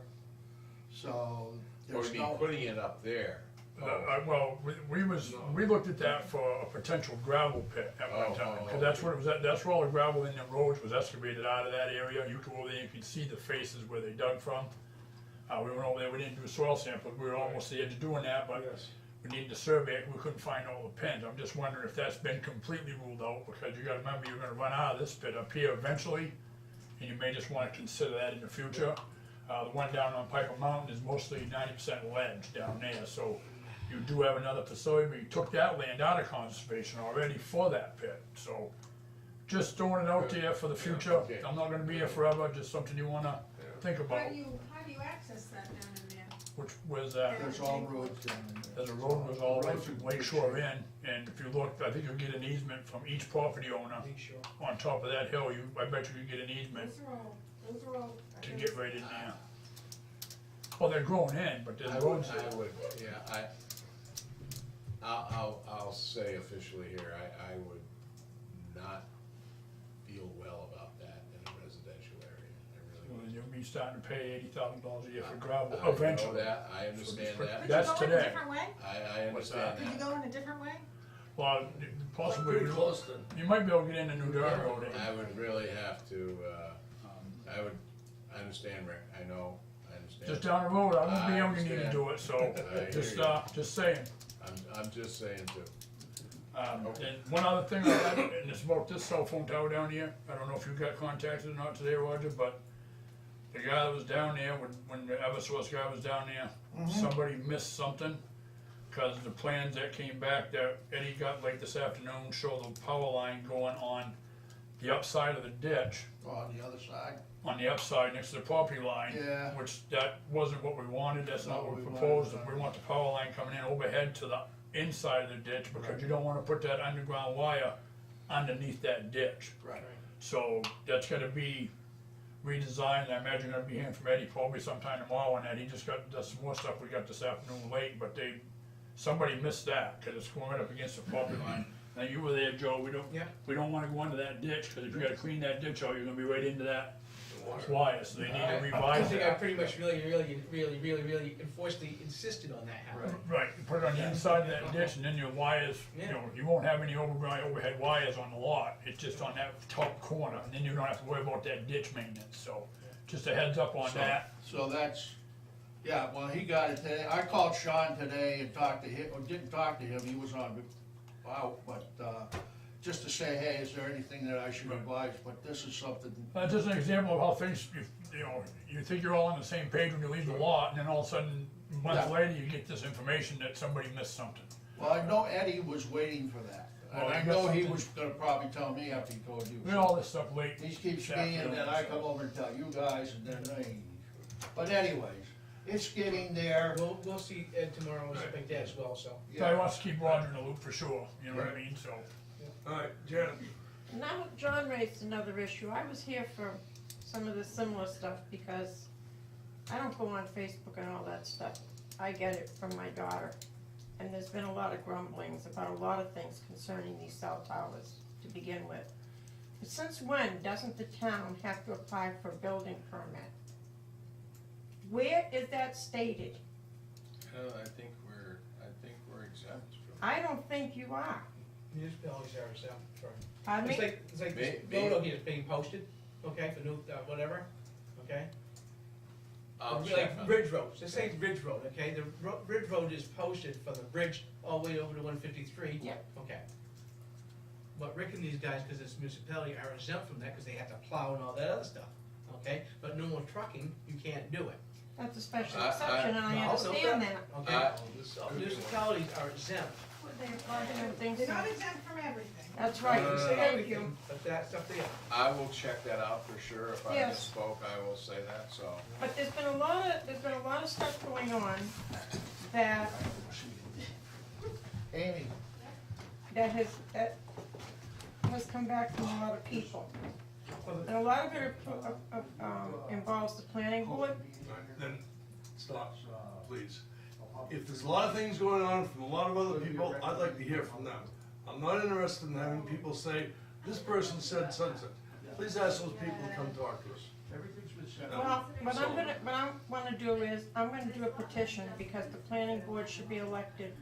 So, Or there's you mean no, putting it up there? Well, we looked at that for a potential gravel pit at one time, cause that's what it was, that's where all the gravel in the roads was excavated out of that area. You go over there, you can see the faces where they dug from. We went over there, we didn't do soil samples, we were almost to the edge of doing that, but we needed to survey it, we couldn't find all the pins. I'm just wondering if that's been completely ruled out, because you gotta remember, you're gonna run out of this pit up here eventually, and you may just wanna consider that in the future. The one down on Piper Mountain is mostly 90% ledge down there, so you do have another facility, but you took that land out of conservation already for that pit, so just throwing it out there for the future. Okay. I'm not gonna be here forever, just something you wanna think about, How do you access that down in there? which was, there's all roads down in there. there's a road goes all the way from Lake Shore in, and if you look, I think you'll get an easement from each property owner Make sure. on top of that hill. I bet you could get an easement Those are all. to get right in there. Well, they're growing in, but there's roads there. I'll say officially here, I would not feel well about that in a residential area, I Well, really then would. you'll be starting to pay $80,000 a year for gravel I know eventually. that, I understand that, That's Could you go in a today. different way? I understand Could you that. go in a different way? Well, possibly, Pretty close then. you might be able to get into New Durham Road. I would really have to, I understand, Rick, I know, I understand. Just down the road, I won't be I able to need to understand. do it, so I hear you. just saying. I'm just saying too. And one other ththing I had, and it's about this cell phone tower down here, I don't know if you got contacted or not today, Roger, but the guy that was down there, when the Eversource guy was down there, somebody missed something, cause the plans that came back that Eddie got late this afternoon show the power line going on the upside of the ditch, On the other side. on the upside next to the property line. Yeah. Which that wasn't what we wanted, that's not what we wanted, proposed. We want the power line coming in overhead to the inside of the ditch, because you don't wanna put that underground wire underneath that ditch. Right. So that's gonna be redesigned. I imagine gonna be hearing from Eddie probably sometime tomorrow on that. He just got, that's some more stuff we got this afternoon late, but somebody missed that, cause it's going right up against the property line. Now, you were there, Joe, Yeah. we don't wanna go into that ditch, cause if you gotta clean that ditch out, you're gonna be right into that wire, so they need to I revise think I that. pretty much really enforcedly insisted on that happening. Right, you put it on the inside of that ditch, and then your wires, you won't have any overhead wires on the lot, it's just on that top corner, and then you don't have to worry about that ditch maintenance, so, just a heads up on that. So that's, yeah, well, he got it today. I called Sean today and talked to him, or didn't talk to him, he was out, but, just to say, hey, is there anything that I should advise, but this is something, Just an example of how things, you think you're all on the same page when you leave the lot, and then all of a sudden, months Yeah. later, you get this information that somebody missed something. well, I know Eddie was waiting for that. And Well, I he know got he something- was gonna probably tell me after he told you. We got all this stuff late. He keeps this me, and then I afternoon, come over and tell you guys, and then but anyways, it's getting there. We'll see Ed tomorrow and stuff like that as well, so. So I want to keep Roger in the loop for sure, you know what I mean, so. Alright, Janet. Now, John raised another issue. I was here for some of the similar stuff because I don't go on Facebook and all that stuff. I get it from my daughter. And there's been a lot of grumblings about a lot of things concerning these cell towers to begin with. But since when doesn't the town have to apply for a building permit? Where is that stated? I think we're exempt from. I don't think you are. Municipalities are exempt from. Pardon me? It's like this May- photo here is being posted, okay, for new, whatever, okay? I'll Like check on Ridge Road, just say Ridge Road, okay, the Ridge Road is posted for the bridge all the way over to 153. Yep. Okay. But Rick and these guys, cause it's municipality, are exempt from that, cause they have to plow and all that other stuff, okay? But normal trucking, you can't do it. That's a special I- exception and I No, no, understand that. Okay, municipalities are exempt. they apply I don't think They're so. not exempt from everything. That's right, No, no, no, no. thank you. Everything, but that's up to you. I will check that out for sure. If I Yes. misspoke, I will say that, so. But there's been a lot of stuff going on that Amy, that has come back from a lot of people. And a lot of it involves the planning board. Then, stop, please. If there's a lot of things going on from a lot of other people, I'd like to hear from them. I'm not interested in having people say, this person said such and such. Please ask those people to come talk to us. everything's been said. Well, what I wanna do is, I'm gonna do a petition, because the planning board should be elected.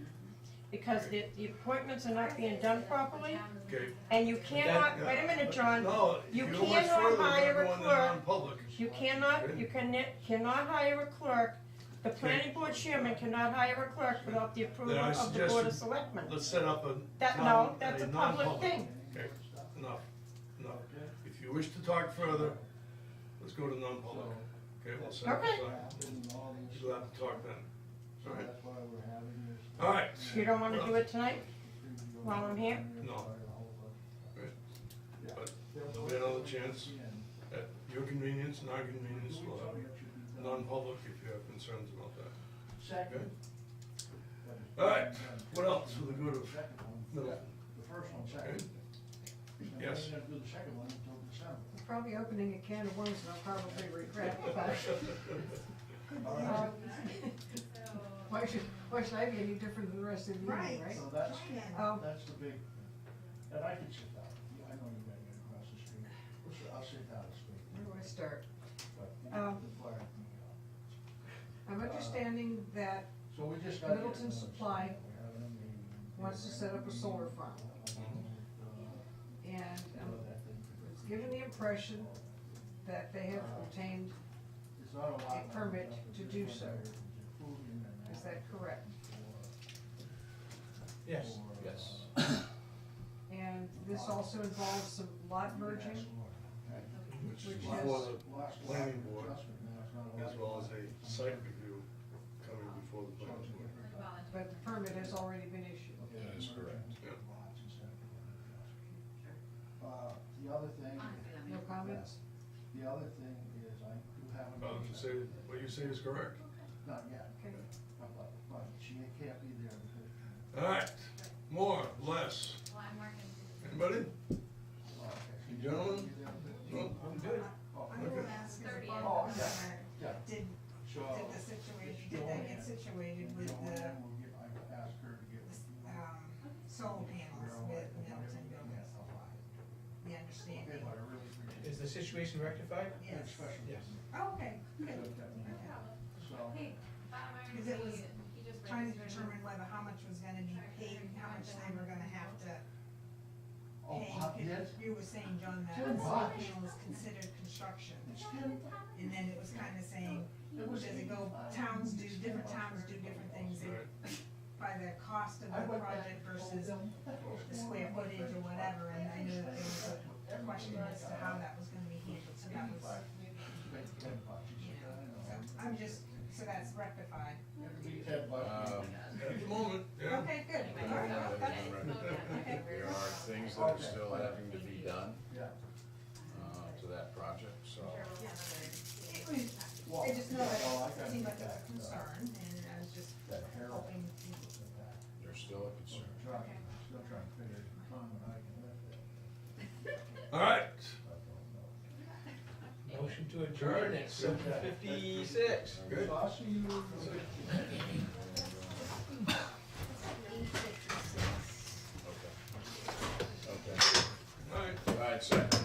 Because the appointments are not being done properly, Okay? and you cannot, wait a minute, John, No, you if you go much cannot further, we're hire a going to clerk. non-public. you cannot hire a clerk. The planning board chairman cannot hire a clerk without the approval Then I of the board of suggest selectmen. Let's set up a. That's a public non-public. thing. Okay, enough. If you wish to talk further, let's go to non-public. Okay, we'll set up a Okay. time. You'll have to talk then. All right. That's why we're having this. All right. You don't wanna do it tonight, while I'm here? No. Right. But there'll be another chance at your convenience and our convenience. We'll have non-public if you have concerns about that. Second. All right. What else for the good of Middleton? The first one, second. Yes. We're gonna do the second one until December. Probably opening a can of worms and I'll probably regret the fact. Why should I be any different than the rest of you, Right. right? So that's, Oh. that's the big, and I can sit down. I know you gotta get across the street. I'll sit down and speak. Where do I start? But Um, the fire, I'm understanding that So we just got. Middleton Supply wants to set up a solar farm. And was given the impression that they have obtained a permit to do so. Is that correct? Yes. Yes. And this also involves some lot merging, Which is Which before is- the planning board, as well as a site review coming before the planning board. but the permit has already been issued. That is correct. The other thing, No comments? the other thing is I do have You say, what you say is correct. not yet, Okay. but she can't be there because. All right, more, less. Well, I'm working. Anybody? Okay. You gentlemen? No? I'm good. I will ask if 30th. Oh, yeah. did So. the situation, did that get situated with the, I asked her to get. solar panels with Middleton Building Supply? The understanding? I really appreciate it. Is the situation rectified? Yes. Especially. Yes. Oh, okay, good. So. Because it was trying to determine whether how much was gonna be paid, how much they were gonna have to Oh, pay. yes. You were saying, John, that Ten solar bucks. panel is considered construction. It's ten. And then it was kinda saying, does it go, different towns do different things by the cost of the project versus the square footage or whatever, and I knew that there was a question as to how that was gonna be handled, so that was, you know, so I'm just, so that's rectified. At the moment, yeah. Okay, good. All right, well, that's- okay. There are things that are still having to be done, Yeah. to that project, so. It was, I just know that it seemed like it was a concern, and I was just hoping, There's still a concern. Still trying to figure out when I can lift it. All right. Motion to adjourn at 7:56. Good. So I'll see you. Okay. All right. All right, second.